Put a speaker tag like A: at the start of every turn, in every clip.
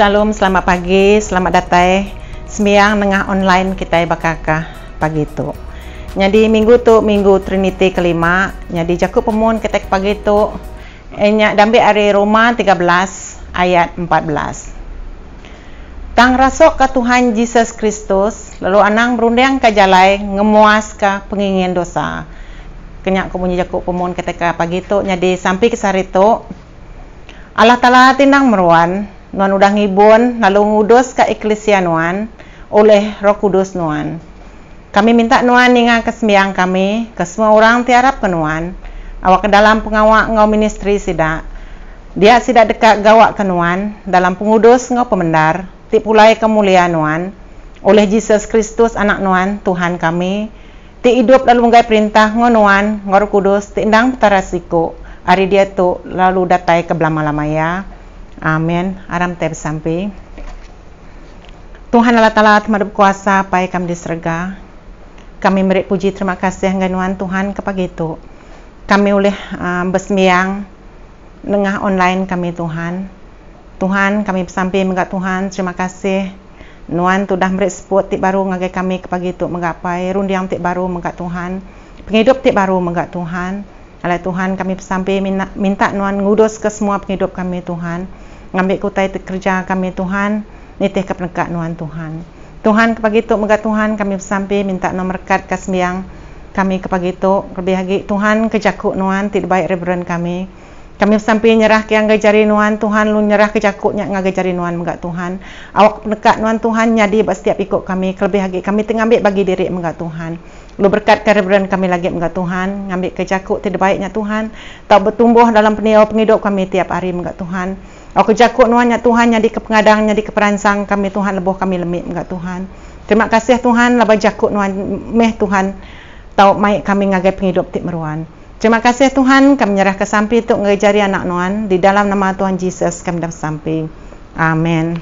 A: Shalom, selamat pagi, selamat datang sembiang nengah online kita bakakah pagi tu. Jadi minggu tu minggu Trinity kelima. Jadi jakup pemun kita pagi tu. Enyak dambi hari Roma 13 ayat 14. Tang rasok ke Tuhan Yesus Kristus, lalu anang berundang ke jalai ngemuas ke pengingin dosa. Kenyak ko punya jakup pemun kita pagi tu. Jadi sampai ke sari tu Allah Ta'ala tinang meruan nuan udah ngibun lalu ngudus ke eklesia nuan oleh Roh Kudus nuan. Kami minta nuan ninga kesembiang kami ke semua orang tiarap ke nuan awak ke dalam pengawak ngau ministry sidak dia sidak dekat gawak ke nuan dalam pengudus ngau pemendar ti pulai kemuliaan nuan oleh Yesus Kristus anak nuan Tuhan kami ti hidup lalu menggai perintah ngau nuan ngau Roh Kudus ti indang petarasiku hari dia tu lalu datai ke belama-lama ya. Amin. Aram teb sampai. Tuhan Allah Ta'ala temadap kuasa pai kami diserga. Kami beri puji terima kasih nganuan Tuhan kepagi itu. Kami oleh bersembiang nengah online kami Tuhan. Tuhan kami sampai menggak Tuhan terima kasih. Nuan tu dah beri support tik baru ngagai kami kepagi itu menggapai rundiang tik baru menggak Tuhan. Penghidup tik baru menggak Tuhan. Oleh Tuhan kami sampai minta nuan ngudus ke semua penghidup kami Tuhan. Ngambil kutai kerja kami Tuhan, nitih ke penegak nuan Tuhan. Tuhan kepagi itu menggak Tuhan kami sampai minta nomor kad kasmiang kami kepagi itu lebih lagi Tuhan kejakuk nuan tidak baik reverend kami. Kami sampai nyerah ke yang gajari nuan Tuhan lu nyerah kejakuknya ngagajari nuan menggak Tuhan. Awak penegak nuan Tuhan nyadi setiap ikut kami lebih lagi kami tengambil bagi diri menggak Tuhan. Lu berkat ke reverend kami lagi menggak Tuhan, ngambil kejakuk tidak baiknya Tuhan, tak bertumbuh dalam penghidup kami tiap hari menggak Tuhan. Aku jakuk nuannya Tuhan nyadi ke pengadang nyadi ke peransang kami Tuhan leboh kami lemik menggak Tuhan. Terima kasih Tuhan laba jakuk nuan meh Tuhan tau mai kami ngagai penghidup tik meruan. Terima kasih Tuhan kami nyerah ke sampai untuk ngajari anak nuan di dalam nama Tuhan Yesus kami dah sampai. Amin.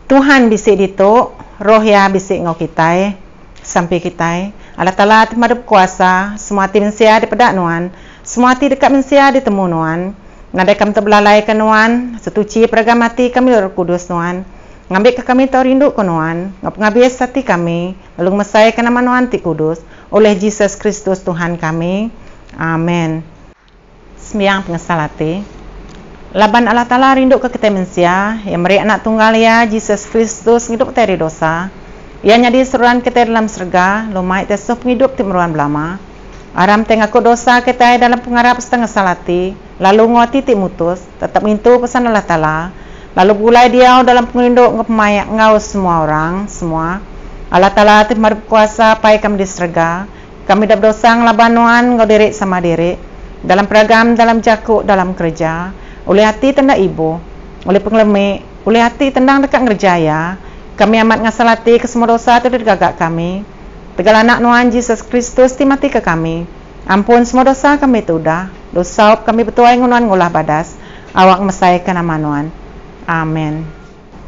A: Tuhan bisik dituk, roh ya bisik ngau kita sampai kita. Allah Ta'ala temadap kuasa semua hati mensia di pedak nuan, semua hati dekat mensia di temu nuan. Nadai kami terbelalai ke nuan, setuci peragam hati kami Roh Kudus nuan. Ngambil ke kami tau rindu ke nuan, ngabis hati kami, lalu mesai ke nama nuan ti kudus, oleh Yesus Kristus Tuhan kami. Amin. Sembiang pengesal hati. Laban Allah Ta'ala rindu ke kita mensia, yang beri anak tunggal ya, Yesus Kristus hidup dari dosa. Ia nyadi seruan kita dalam serga, lumai tesuh hidup ti meruan belama. Aram tengah dosa kita dalam pengarap setengah salati, lalu ngoti ti mutus, tetap mintu pesan Allah Ta'ala, lalu gulai dia dalam penginduk ngepemayak ngau semua orang, semua. Allah Ta'ala ti berkuasa pai kami diserga, kami dah berdosa ngelabanuan ngau diri sama diri, dalam peragam, dalam jakuk, dalam kerja, oleh hati tenda ibu, oleh penglemik, oleh hati tendang dekat ngerjaya, kami amat ngasalati ke semua dosa tu digagak kami. Tegal anak nuan Yesus Kristus timati ke kami. Ampun semua dosa kami tu dah. Dosa kami betuai ngunuan ngulah badas. Awak mesai ke nama nuan. Amin.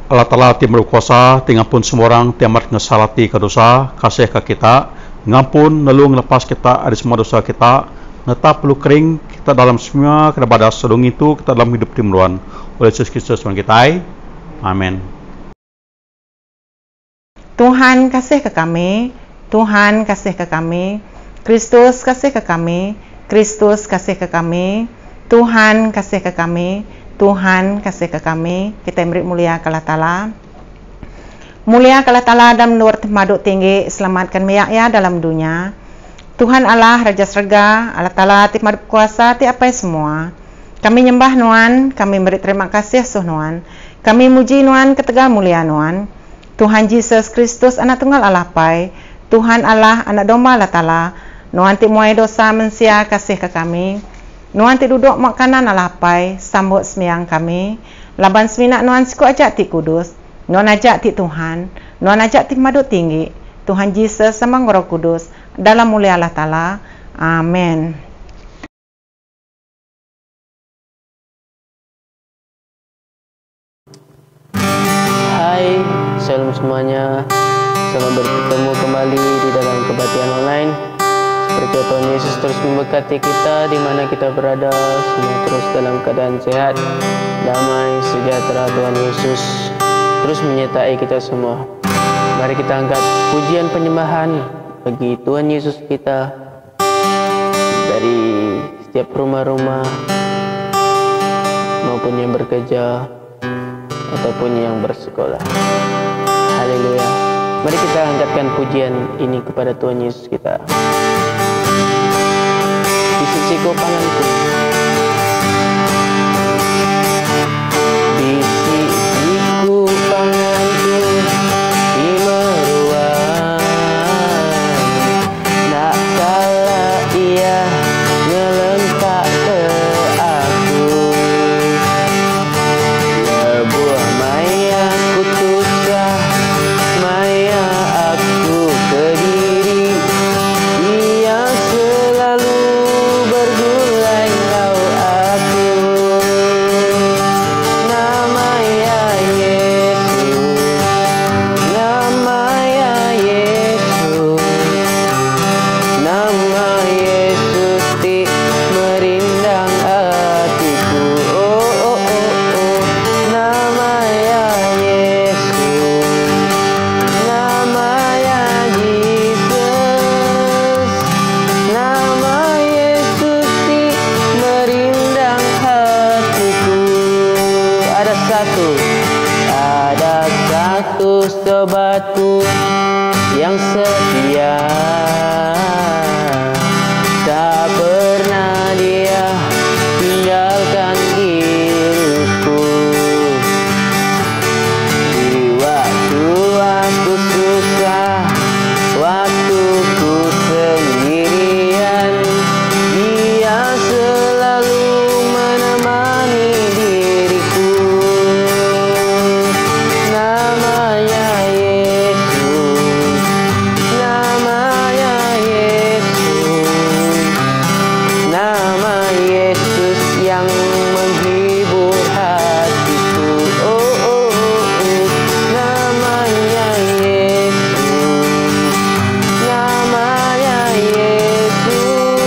B: Allah Ta'ala tim berkuasa tingampun semua orang tiamat ngesalati ke dosa kasih ke kita. Ngampun lalu ngelepas kita dari semua dosa kita. Netap perlu kering kita dalam semua kena badas sedung itu kita dalam hidup timruan oleh Yesus Kristus Tuhan kita. Amin.
A: Tuhan kasih ke kami. Tuhan kasih ke kami, Kristus kasih ke kami, Kristus kasih ke kami, Tuhan kasih ke kami, Tuhan kasih ke kami. Kita beri mulia ke Allah Ta'ala. Mulia ke Allah Ta'ala dan menurut maduk tinggi, selamatkan miyak ya dalam dunia. Tuhan Allah, Raja Serga, Allah Ta'ala tip maduk kuasa, ti apa semua. Kami nyembah nuan, kami beri terima kasih suh nuan. Kami muji nuan ketegal mulia nuan. Tuhan Yesus Kristus anak tunggal Allah pai. Tuhan Allah, anak domba Allah Ta'ala, nuan ti muai dosa mensia kasih ke kami, nuan ti duduk makanan Allah pai, sambut sembiang kami, laban seminak nuan siku ajak ti kudus, nuan ajak ti Tuhan, nuan ajak ti maduk tinggi, Tuhan Yesus sama Roh Kudus, dalam mulia Allah Ta'ala. Amin.
C: Hai, shalom semuanya. Selamat bertemu kembali di dalam kebaktian online. Seperti Tuhan Yesus terus memberkati kita di mana kita berada, semua terus dalam keadaan sehat damai sejahtera Tuhan Yesus terus menyertai kita semua. Mari kita angkat pujian penyembahan bagi Tuhan Yesus kita dari setiap rumah-rumah maupun yang bekerja ataupun yang bersekolah. Haleluya. Mari kita angkatkan pujian ini kepada Tuhan Yesus kita. Di sisiku panganku, di sisiku panganku, di meruang, nak kala ia ngelentak ke aku, sebuah maya kutusah, maya aku kediri, ia selalu bergulai lau aku, nama ya Yesus, nama ya Yesus, nama Yesus di merindang hatiku, oh oh oh oh, nama ya Yesus, nama ya Jesus, nama Yesus di merindang hatiku. Ada satu sobatku yang setia, tak pernah dia tinggalkan diriku. Di waktu aku susah, waktu ku sendirian, dia selalu menemani diriku. Namanya Yesus, namanya Yesus, nama Yesus yang menghibur hatiku. Oh, oh, oh, namanya Yesus, namanya Yesus,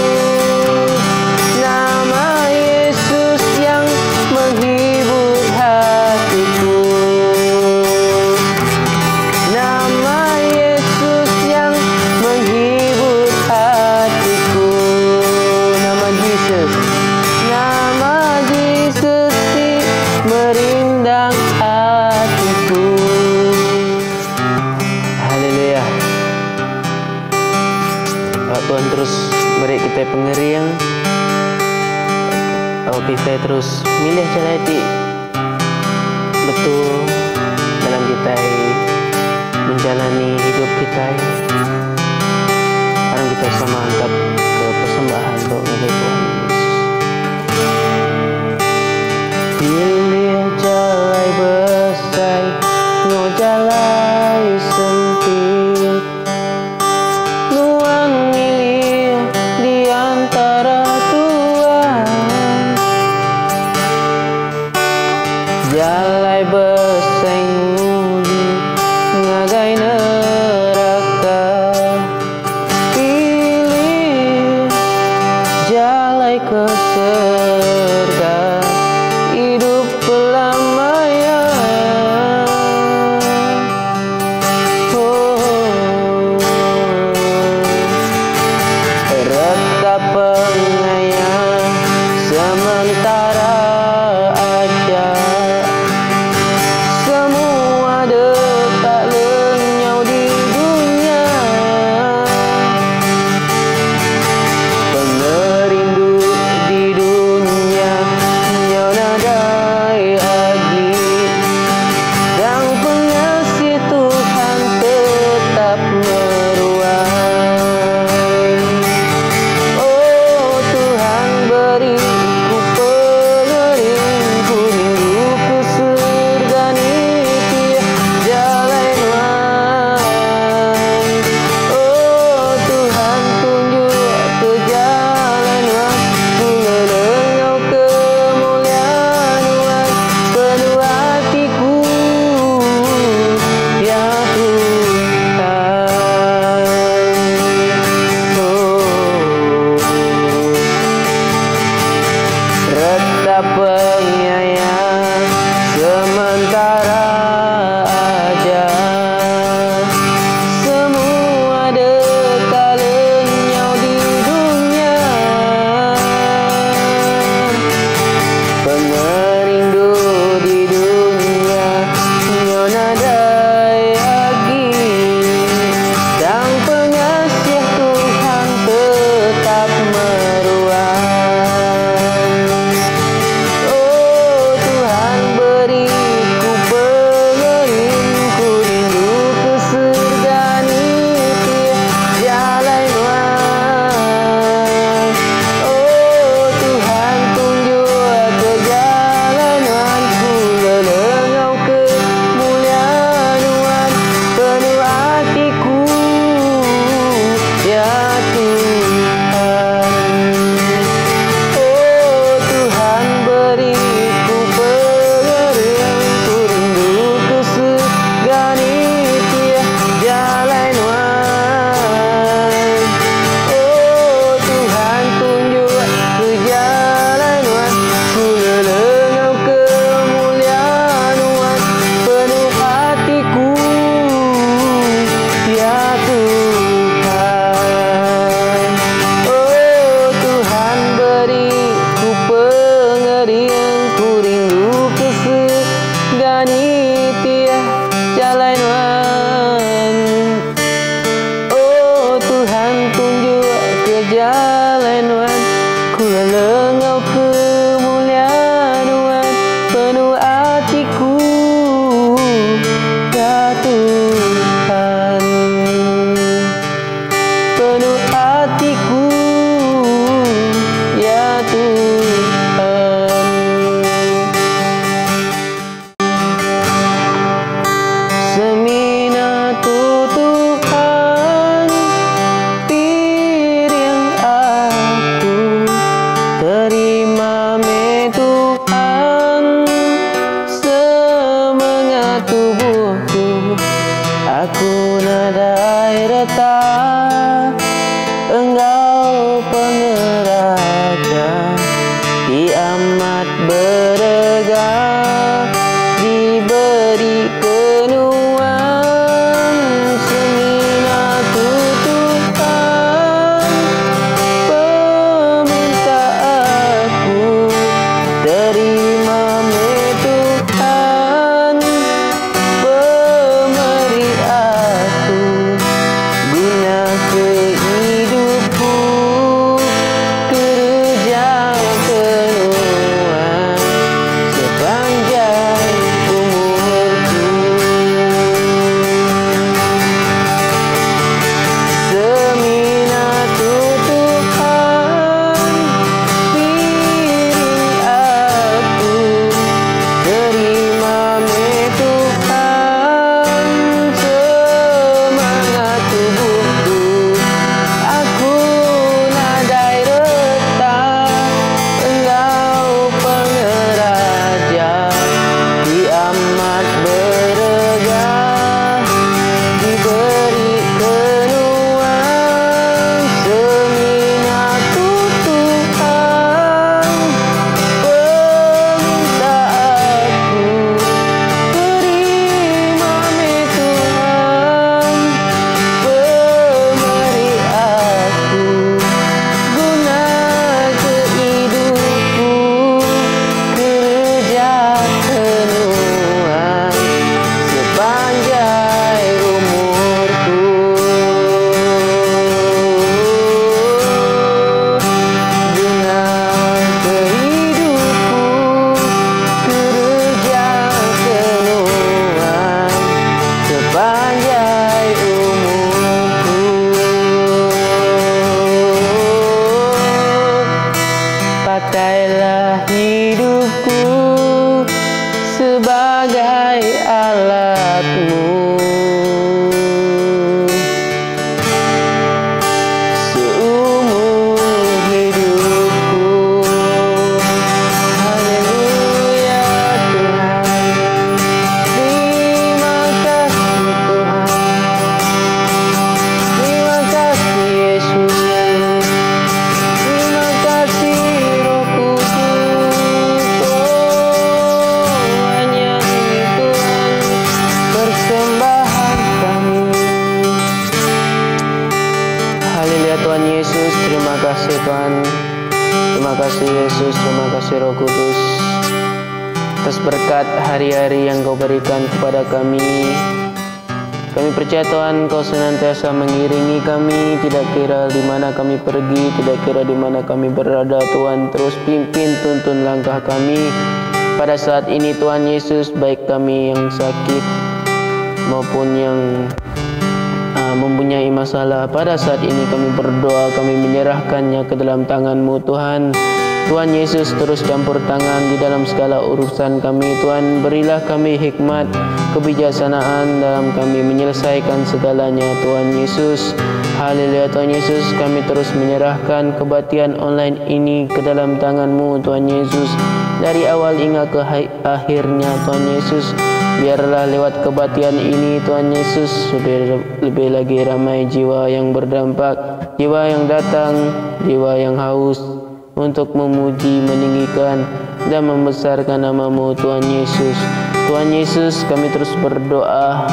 C: nama Yesus yang menghibur hatiku, nama Yesus yang menghibur hatiku, nama Yesus, nama Yesus di merindang hatiku. Haleluya. Tuhan terus beri kita pengerian, kita terus milih jalan hati betul dalam kita menjalani hidup kita. Sekarang kita sama angkat ke persembahan untuk Tuhan Yesus. Pilih jalai besai, no jalai sempit, nuang milih di antara Tuhan. Jalai besai ngudi ngagai neraka, letak Engkau pengeraja, kiamat berega, diberi kenuan seminatu Tuhan. Peminta aku, terima me Tuhan. Pemberi aku, guna kehidupku, kerja kenuan sepanjang umurku. Seminatu Tuhan, piring aku, terima me Tuhan. Semangat tubuhku, aku nadai retak, Engkau pengeraja, kiamat berega, diberi kenuan seminatu Tuhan. Peminta aku, terima me Tuhan. Pemberi aku, guna kehidupku, kerja kenuan sepanjang umurku. Guna kehidupku, kerja kenuan sepanjang umurku. Pakailah hidupku sebagai alatmu, seumur hidupku. Haleluya Tuhan, terima kasih Tuhan, terima kasih Yesus, terima kasih Roh Kudus. Oh, hanya Tuhan persembahan kami. Haleluya Tuhan Yesus, terima kasih Tuhan. Terima kasih Yesus, terima kasih Roh Kudus atas berkat hari-hari yang Kau berikan kepada kami. Kami percaya Tuhan Kau senantiasa mengiringi kami, tidak kira di mana kami pergi, tidak kira di mana kami berada. Tuhan terus pimpin tuntun langkah kami. Pada saat ini Tuhan Yesus, baik kami yang sakit maupun yang mempunyai masalah, pada saat ini kami berdoa, kami menyerahkannya ke dalam tangan-Mu Tuhan. Tuhan Yesus terus campur tangan di dalam segala urusan kami. Tuhan berilah kami hikmat, kebijaksanaan dalam kami menyelesaikan segalanya Tuhan Yesus. Haleluya Tuhan Yesus, kami terus menyerahkan kebaktian online ini ke dalam tangan-Mu Tuhan Yesus. Dari awal hingga ke akhirnya Tuhan Yesus, biarlah lewat kebaktian ini Tuhan Yesus lebih lagi ramai jiwa yang berdampak, jiwa yang datang, jiwa yang haus untuk memuji, meninggikan dan membesarkan nama-Mu Tuhan Yesus. Tuhan Yesus, kami terus berdoa,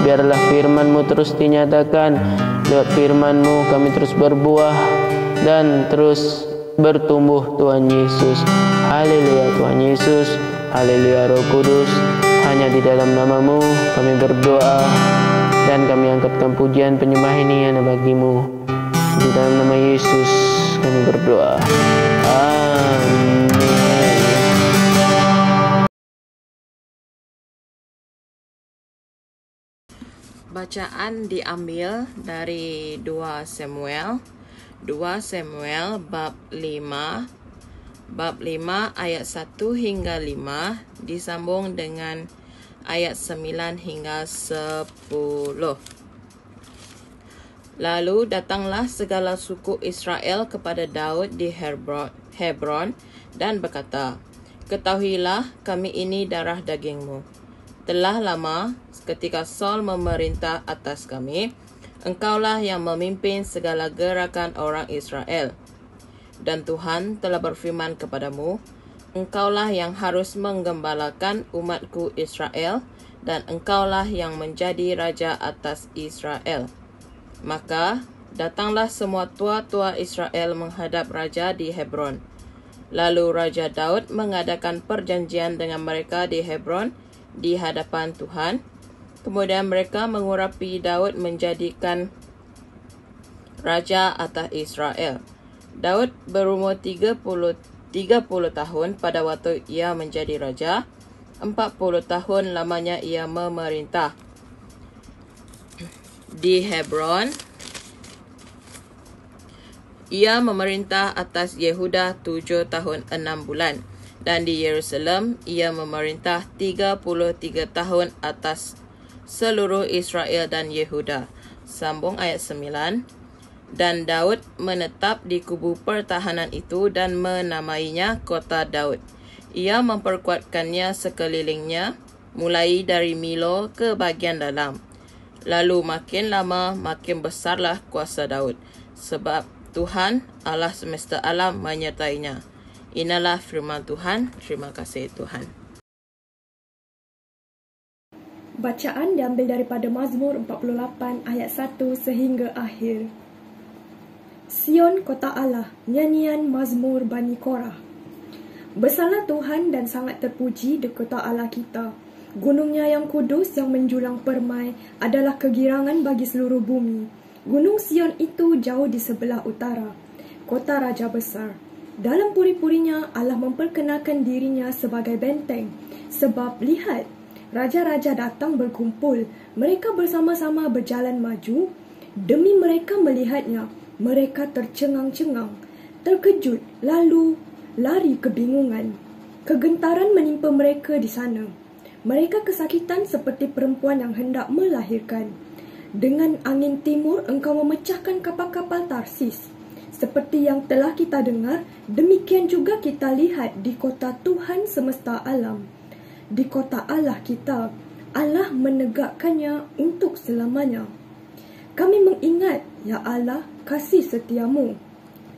C: biarlah firman-Mu terus dinyatakan. Lewat firman-Mu kami terus berbuah dan terus bertumbuh Tuhan Yesus. Haleluya Tuhan Yesus, haleluya Roh Kudus. Hanya di dalam nama-Mu kami berdoa dan kami angkatkan pujian penyembah ini hanya bagi-Mu. Di dalam nama Yesus kami berdoa. Amin.
A: Bacaan diambil dari 2 Samuel bab 5 ayat 1 hingga 5 disambung dengan ayat 9 hingga 10. Lalu datanglah segala suku Israel kepada Daud di Hebron dan berkata, "Ketahuilah, kami ini darah dagingmu. Telah lama ketika Saul memerintah atas kami,
D: Engkaulah yang memimpin segala gerakan orang Israel. Dan Tuhan telah berfirman kepadamu, engkaulah yang harus menggembalakan umatku Israel, dan engkaulah yang menjadi raja atas Israel. Maka datanglah semua tua-tua Israel menghadap raja di Hebron. Lalu Raja Daud mengadakan perjanjian dengan mereka di Hebron di hadapan Tuhan. Kemudian mereka mengurapi Daud menjadikan raja atas Israel. Daud berumur 30 tahun pada waktu ia menjadi raja. 40 tahun lamanya ia memerintah. Di Hebron, ia memerintah atas Yehuda 7 tahun 6 bulan. Dan di Yerusalem, ia memerintah 33 tahun atas seluruh Israel dan Yehuda. Sambung ayat 9. Dan Daud menetap di kubu pertahanan itu dan menamainya Kota Daud. Ia memperkuatkannya sekelilingnya, mulai dari Milo ke bagian dalam. Lalu makin lama makin besarlah kuasa Daud, sebab Tuhan Allah semesta alam menyertainya. Inilah firman Tuhan. Terima kasih Tuhan.
E: Bacaan diambil daripada Mazmur 48 ayat 1 sehingga akhir. Sion, kota Allah, nyanyian Mazmur Bani Korah. Besarlah Tuhan dan sangat terpuji di kota Allah kita. Gunungnya yang kudus yang menjulang permai adalah kegirangan bagi seluruh bumi. Gunung Sion itu jauh di sebelah utara, kota Raja besar. Dalam puri-purinya Allah memperkenalkan dirinya sebagai benteng. Sebab lihat, raja-raja datang berkumpul. Mereka bersama-sama berjalan maju. Demi mereka melihatnya, mereka tercengang-cengang, terkejut, lalu lari kebingungan. Kegentaran menimpa mereka di sana. Mereka kesakitan seperti perempuan yang hendak melahirkan. Dengan angin timur engkau memecahkan kapal-kapal Tarsis. Seperti yang telah kita dengar, demikian juga kita lihat di kota Tuhan semesta alam. Di kota Allah kita, Allah menegakkannya untuk selamanya. Kami mengingat, ya Allah, kasih setiamu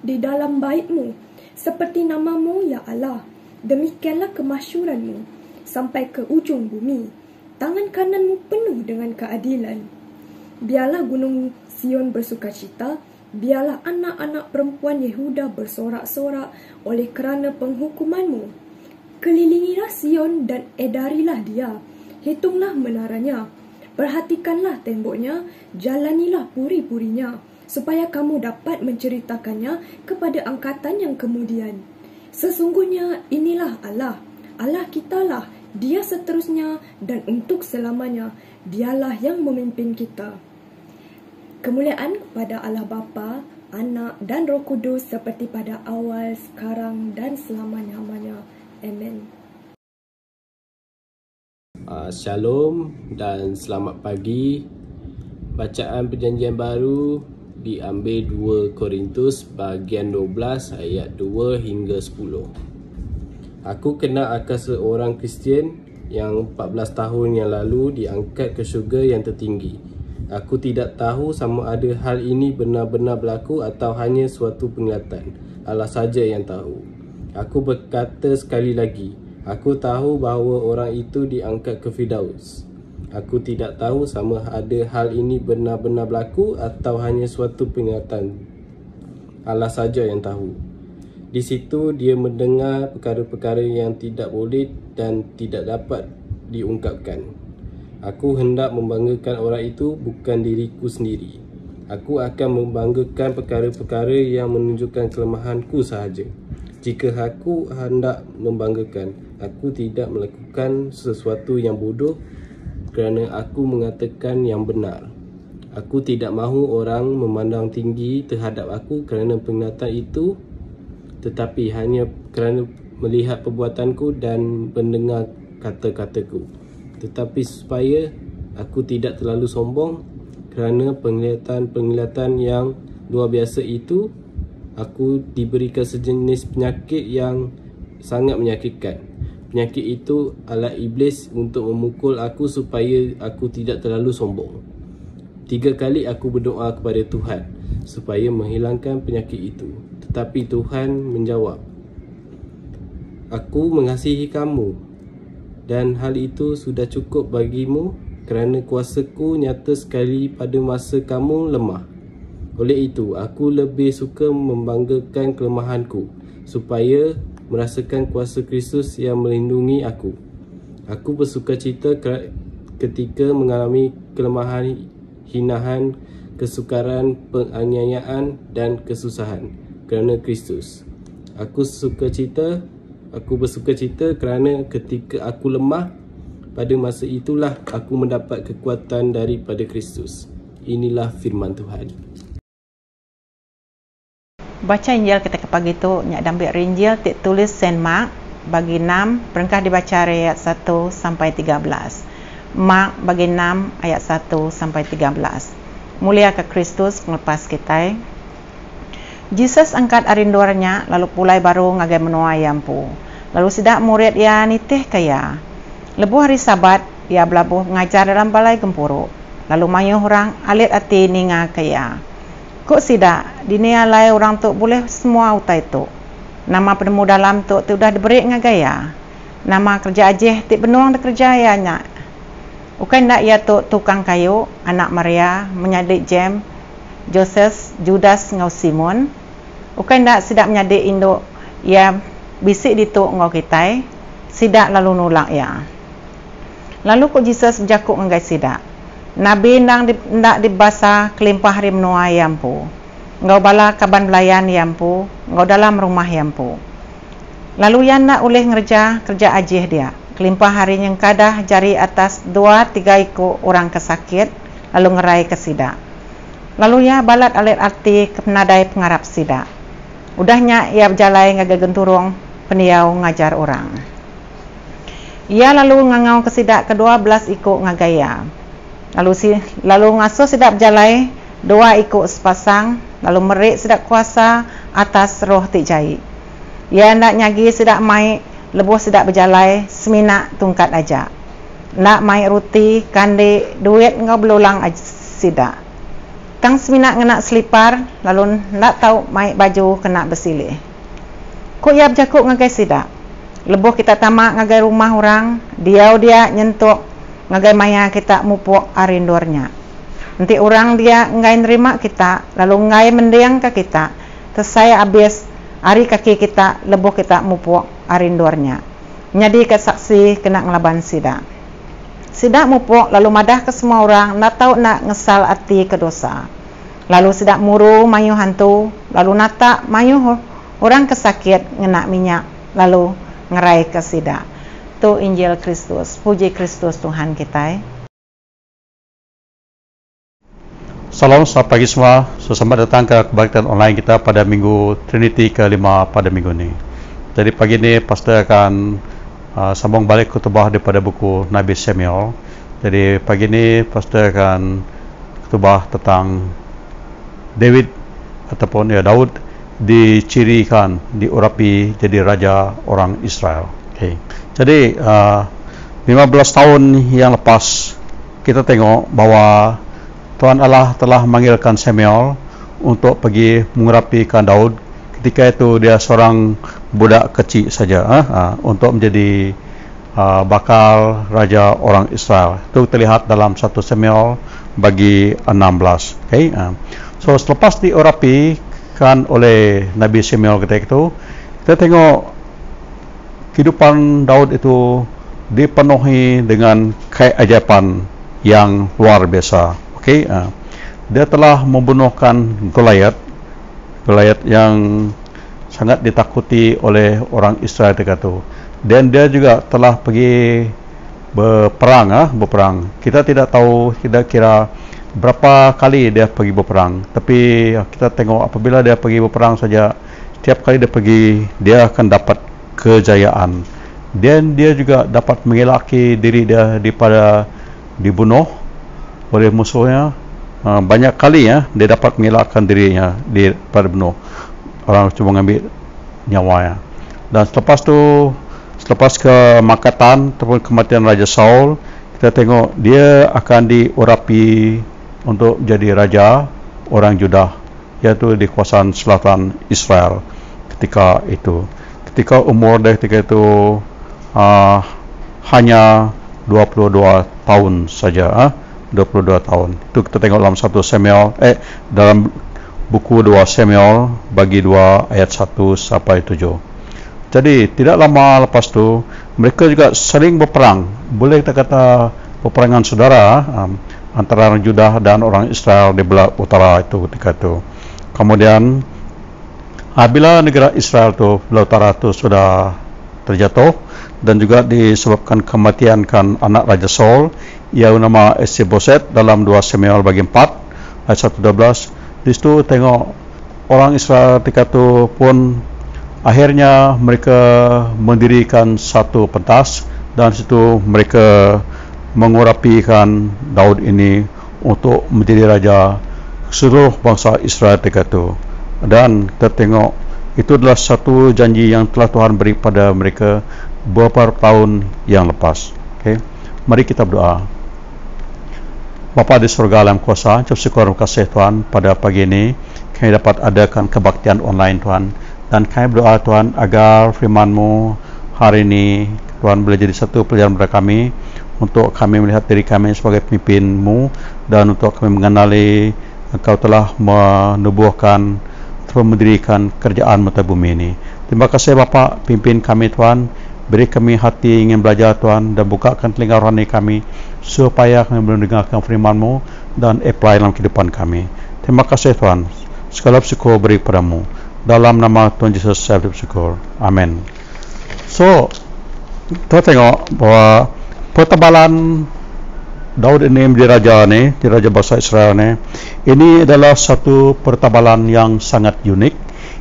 E: di dalam bait-Mu, seperti namamu, ya Allah. Demikianlah kemasyhuran-Mu sampai ke ujung bumi. Tangan kanan-Mu penuh dengan keadilan. Biarlah gunung Sion bersukacita, biarlah anak-anak perempuan Yehuda bersorak-sorak oleh kerana penghukuman-Mu. Kelilingilah Sion dan edarilah dia, hitunglah menaranya, perhatikanlah temboknya, jalanilah puri-purinya, supaya kamu dapat menceritakannya kepada angkatan yang kemudian. Sesungguhnya inilah Allah, Allah kitalah, Dia seterusnya dan untuk selamanya, Dialah yang memimpin kita. Kemuliaan kepada Allah Bapa, Anak dan Roh Kudus seperti pada awal, sekarang dan selama-lamanya. Amen.
F: Shalom dan selamat pagi. Bacaan perjanjian baru diambil 2 Korintus bahagian 12 ayat 2 hingga 10. Aku kenal akan seorang Kristian yang 14 tahun yang lalu diangkat ke syurga yang tertinggi. Aku tidak tahu sama ada hal ini benar-benar berlaku atau hanya suatu penglihatan. Allah saja yang tahu. Aku berkata sekali lagi, aku tahu bahawa orang itu diangkat ke Firdaus. Aku tidak tahu sama ada hal ini benar-benar berlaku atau hanya suatu penglihatan. Allah saja yang tahu. Di situ dia mendengar perkara-perkara yang tidak boleh dan tidak dapat diungkapkan. Aku hendak membanggakan orang itu, bukan diriku sendiri. Aku akan membanggakan perkara-perkara yang menunjukkan kelemahanku sahaja. Jika aku hendak membanggakan, aku tidak melakukan sesuatu yang bodoh kerana aku mengatakan yang benar. Aku tidak mahu orang memandang tinggi terhadap aku kerana penglihatan itu, tetapi hanya kerana melihat perbuatanku dan mendengar kata-kataku. Tetapi supaya aku tidak terlalu sombong kerana penglihatan-penglihatan yang luar biasa itu, aku diberikan sejenis penyakit yang sangat menyakitkan. Penyakit itu adalah iblis untuk memukul aku supaya aku tidak terlalu sombong. 3 kali aku berdoa kepada Tuhan supaya menghilangkan penyakit itu. Tetapi Tuhan menjawab, aku mengasihi kamu dan hal itu sudah cukup bagimu kerana kuasaku nyata sekali pada masa kamu lemah. Oleh itu, aku lebih suka membanggakan kelemahanku supaya merasakan kuasa Kristus yang melindungi aku. Aku bersukacita ketika mengalami kelemahan, hinaan, kesukaran, penganiayaan dan kesusahan kerana Kristus. Aku bersukacita kerana ketika aku lemah, pada masa itulah aku mendapat kekuatan daripada Kristus. Inilah firman Tuhan.
A: Baca Injil kita ke pagi tu, nyak ambil Injil tik tulis Saint Mark bagi 6, berengkah dibaca ayat 1 sampai 13. Mark bagi 6 ayat 1 sampai 13. Mulia ke Kristus melepas kita. Jesus angkat arindornya lalu pulai baru ngagai menua yampu. Lalu sidak murid ia nitih kaya. Lebuh hari Sabat ia belabuh mengajar dalam balai gempuruk. Lalu mayuh orang alit ati ninga kaya. Kok sidak dinialai orang tu boleh semua utai tu. Nama penemu dalam tu udah diberi ngagaya. Nama kerja ajih tik benuang de kerja ayahnya. Ukai ndak ia tu tukang kayu, anak Maria, menyadik Jem, Joses, Judas ngau Simon. Ukai ndak sidak menyadik induk ia bisik dituk ngau kitai, sidak lalu nolak ya. Lalu kok Jesus berjakuk ngai sidak. Nabi ndak dibasa kelimpah rim noa yampu. Ngau bala kaban belayan yampu, ngau dalam rumah yampu. Lalu yang nak oleh kerja ajih dia. Kelimpah hari yang kadah jari atas 2-3 ikut orang kesakit, lalu ngerai ke sidak. Lalu ya balat alit arti kepenadai pengarap sidak. Udahnya ia berjalai ngagagenturung peniau ngajar orang. Ia lalu ngangau ke sidak ke-12 ikut ngagaya. Lalu ngasuh sidak berjalai 2 ikut sepasang, lalu merik sidak kuasa atas roh tik jahit. Ia nak nyagi sidak mai, lebuh sidak berjalai seminak tungkat aja. Nak mai ruti, kandi, duit ngau belulang aja sidak. Kang seminak ngenak selipar, lalu nak tahu mai baju kena bersilih. Kok ia berjakuk ngagai sidak. Lebuh kita tamak ngagai rumah orang, dia nyentuk ngagai maya kita mupuk arindornya. Nanti orang dia ngai nerima kita, lalu ngai mendiang ke kita. Terus saya habis hari kaki kita, lebuh kita mupuk arindornya. Nyadi kesaksi kena ngelaban sidak. Sidak mupuk lalu madah ke semua orang, nak tahu nak ngesal hati ke dosa. Lalu sidak muru mayu hantu, lalu nata mayu orang kesakit ngenak minyak, lalu ngerai ke sidak. Tu Injil Kristus. Puji Kristus Tuhan kita.
B: Salam, selamat pagi semua. Selamat datang ke kebaktian online kita pada minggu Trinity ke-5 pada minggu ini. Jadi pagi ini pastor akan sambung balik khutbah daripada buku Nabi Samuel. Jadi pagi ini pastor akan khutbah tentang Daud ataupun Daud dicirikan, diurapi jadi raja orang Israel. Okay. Jadi 15 tahun yang lepas kita tengok bahawa Tuhan Allah telah manggilkan Samuel untuk pergi mengurapikan Daud. Ketika itu dia seorang budak kecil saja untuk menjadi bakal raja orang Israel. Itu terlihat dalam 1 Samuel bagi 16. Okay? So selepas diurapikan oleh Nabi Samuel ketika itu, kita tengok kehidupan Daud itu dipenuhi dengan keajaiban yang luar biasa. Okay, dia telah membunuhkan Goliat yang sangat ditakuti oleh orang Israel ketika itu. Dan dia juga telah pergi berperang. Kita tidak tahu kira-kira berapa kali dia pergi berperang. Tapi kita tengok apabila dia pergi berperang saja, setiap kali dia pergi, dia akan dapat kejayaan. Dan dia juga dapat mengelaki diri dia daripada dibunuh oleh musuhnya. Banyak kali dia dapat mengelakkan dirinya daripada bunuh. Orang cuma mengambil nyawanya. Dan selepas kemakatan ataupun kematian Raja Saul, kita tengok dia akan diurapi untuk jadi raja orang Judah, yaitu di kawasan selatan Israel ketika itu. Ketika umur dari ketika itu hanya 22 tahun saja, 22 tahun. Itu kita tengok dalam 1 Samuel, dalam buku 2 Samuel bagi 2 ayat 1 sampai 7. Jadi tidak lama lepas tu mereka juga sering berperang. Boleh kita kata peperangan saudara antara orang Judah dan orang Israel di belah utara itu ketika itu. Kemudian bila negara Israel tu belah utara tu sudah terjatuh dan juga disebabkan kematian kan anak Raja Saul yang nama Isboset dalam 2 Samuel bagi 4 ayat 1-12. Di situ tengok orang Israel ketika itu pun akhirnya mereka mendirikan satu pentas dan situ mereka mengurapikan Daud ini untuk menjadi raja seluruh bangsa Israel ketika itu. Dan kita tengok itu adalah satu janji yang telah Tuhan beri pada mereka beberapa tahun yang lepas. Okay. Mari kita berdoa. Bapa di surga dalam kuasa, ucap syukur dan kasih Tuhan pada pagi ini kami dapat adakan kebaktian online Tuhan, dan kami berdoa Tuhan agar firman-Mu hari ini Tuhan boleh jadi satu pelajaran kepada kami untuk kami melihat diri kami sebagai pemimpin-Mu dan untuk kami mengenali Engkau telah menubuhkan atau mendirikan kerajaan mata bumi ini. Terima kasih Bapa, pimpin kami Tuhan, beri kami hati ingin belajar Tuhan, dan bukakan telinga rohani kami supaya kami boleh mendengarkan firman-Mu dan apply dalam kehidupan kami. Terima kasih Tuhan, segala syukur beri padamu. Dalam nama Tuhan Yesus saya bersyukur. Amin. So, kita tengok bahwa pertebalan Daud ini menjadi raja ni, jadi raja bangsa Israel ni, ini adalah satu pertebalan yang sangat unik,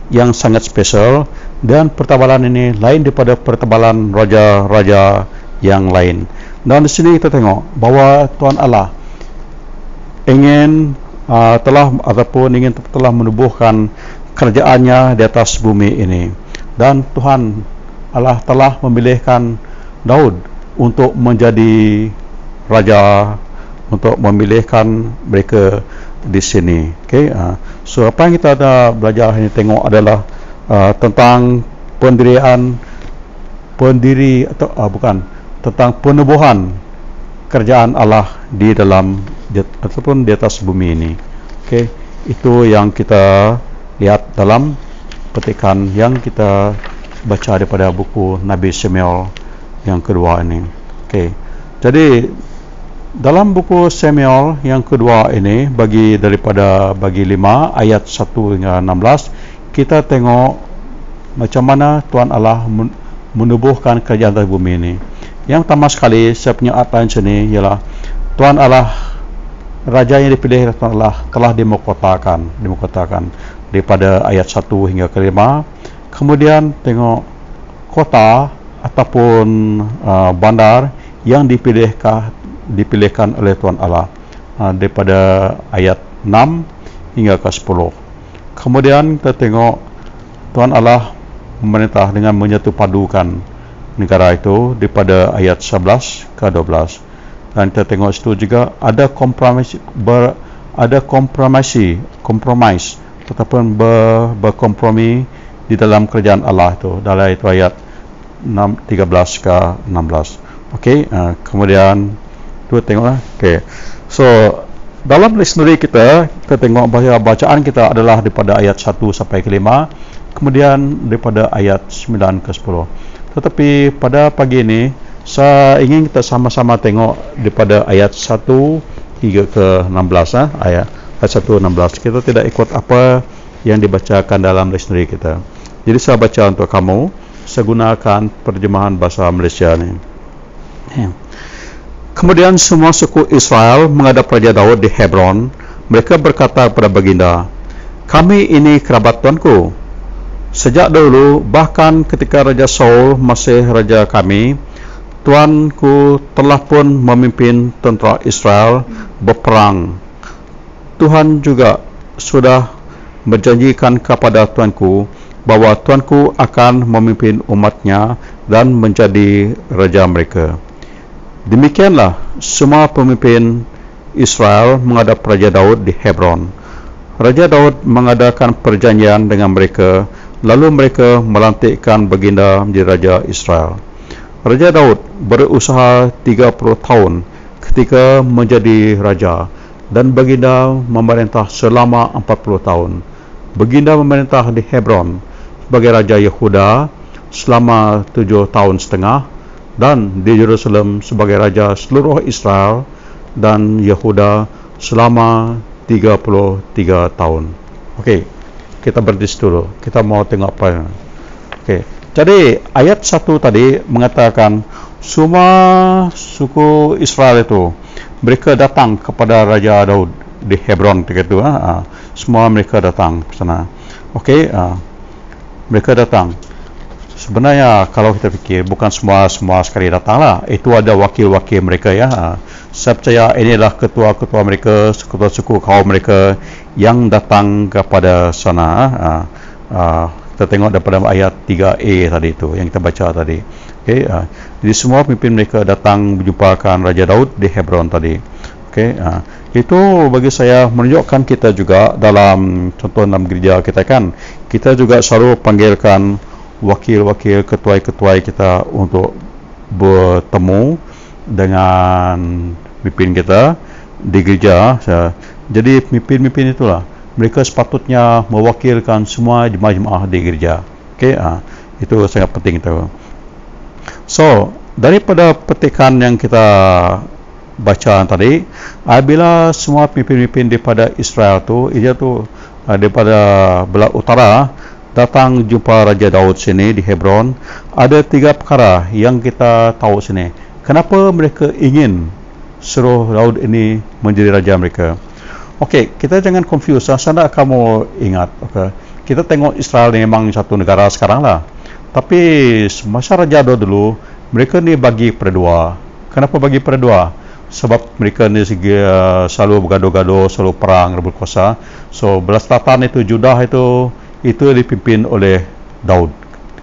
B: yang sangat spesial, dan pertebalan ini lain daripada pertebalan raja-raja yang lain. Dan di sini kita tengok bahwa Tuhan Allah ingin telah menubuhkan kerajaannya di atas bumi ini, dan Tuhan Allah telah memilihkan Daud untuk menjadi raja, untuk memilihkan mereka di sini. Okay? So apa yang kita ada belajar ini tengok adalah tentang tentang penubuhan kerajaan Allah di dalam ataupun di atas bumi ini. Okay? Itu yang kita lihat dalam petikan yang kita baca daripada buku Nabi Samuel yang kedua ini. Okay. Jadi dalam buku Samuel yang kedua ini bagi 5 ayat 1 hingga 16, kita tengok macam mana Tuhan Allah menubuhkan kerajaan atas bumi ini. Yang pertama sekali saya punya outline sini ialah Tuhan Allah, raja yang dipilih Tuhan Allah telah dimahkotakan daripada ayat 1 hingga ke 5. Kemudian tengok kota ataupun bandar yang dipilihkan oleh Tuhan Allah daripada ayat 6 hingga ke 10. Kemudian kita tengok Tuhan Allah memerintah dengan menyatupadukan negara itu daripada ayat 11 ke 12. Dan kita tengok situ juga ada kompromis ataupun berkompromi di dalam kerajaan Allah itu, dalam itu ayat 13 ke 16. Okey, kemudian tu tengoklah. Okey. So dalam dictionary kita tengok bahawa bacaan kita adalah daripada ayat 1 sampai ke 5, kemudian daripada ayat 9 ke 10. Tetapi pada pagi ini saya ingin kita sama-sama tengok daripada ayat 1 hingga ke 16 ayat 1 16. Kita tidak ikut apa yang dibacakan dalam dictionary kita. Jadi saya baca untuk kamu, saya gunakan terjemahan bahasa Malaysia ni. Kemudian semua suku Israel menghadap Raja Daud di Hebron. Mereka berkata kepada baginda, "Kami ini kerabat tuanku. Sejak dulu, bahkan ketika Raja Saul masih raja kami, tuanku telah pun memimpin tentera Israel berperang. Tuhan juga sudah berjanjikan kepada tuanku bahwa tuanku akan memimpin umatnya dan menjadi raja mereka. Demikianlah semua pemimpin Israel menghadap Raja Daud di Hebron. Raja Daud mengadakan perjanjian dengan mereka, lalu mereka melantikkan baginda menjadi Raja Israel. Raja Daud berusaha 30 tahun ketika menjadi raja, dan baginda memerintah selama 40 tahun. Baginda memerintah di Hebron sebagai Raja Yehuda selama 7 tahun setengah, dan di Yerusalem sebagai Raja seluruh Israel dan Yehuda selama 33 tahun. Okey, kita berhenti dulu. Kita mau tengok apa. Okey, jadi ayat 1 tadi mengatakan semua suku Israel itu mereka datang kepada Raja Daud di Hebron ketika itu. Semua mereka datang ke sana. Okey, mereka datang. Sebenarnya kalau kita fikir bukan semua sekali datanglah. Itu ada wakil-wakil mereka ya. Saya percaya inilah ketua-ketua mereka, ketua suku kaum mereka yang datang kepada sana. Kita tengok daripada ayat 3a tadi itu yang kita baca tadi. Okey, jadi semua pemimpin mereka datang menjumpakan Raja Daud di Hebron tadi. Okey, itu bagi saya menunjukkan kita juga dalam contoh dalam gereja kita kan, kita juga selalu panggilkan wakil-wakil ketua-ketua kita untuk bertemu dengan pemimpin kita di gereja. Jadi pemimpin-pemimpin itulah mereka sepatutnya mewakilkan semua jemaah-jemaah di gereja. Okey, itu sangat penting tahu. So, daripada petikan yang kita baca tadi, apabila semua pemimpin-pemimpin daripada Israel tu, daripada belah utara datang jumpa Raja Daud sini di Hebron, ada 3 perkara yang kita tahu sini. Kenapa mereka ingin suruh Daud ini menjadi raja mereka? Okey, kita jangan confuse. Sana kamu ingat, okay, kita tengok Israel ni memang satu negara sekarang lah. Tapi masa Raja Daud dulu, mereka ni bagi pada 2. Kenapa bagi pada 2? Sebab mereka ni selalu bergaduh-gaduh, selalu perang, rebut kuasa. So, belah selatan itu, Judah itu dipimpin oleh Daud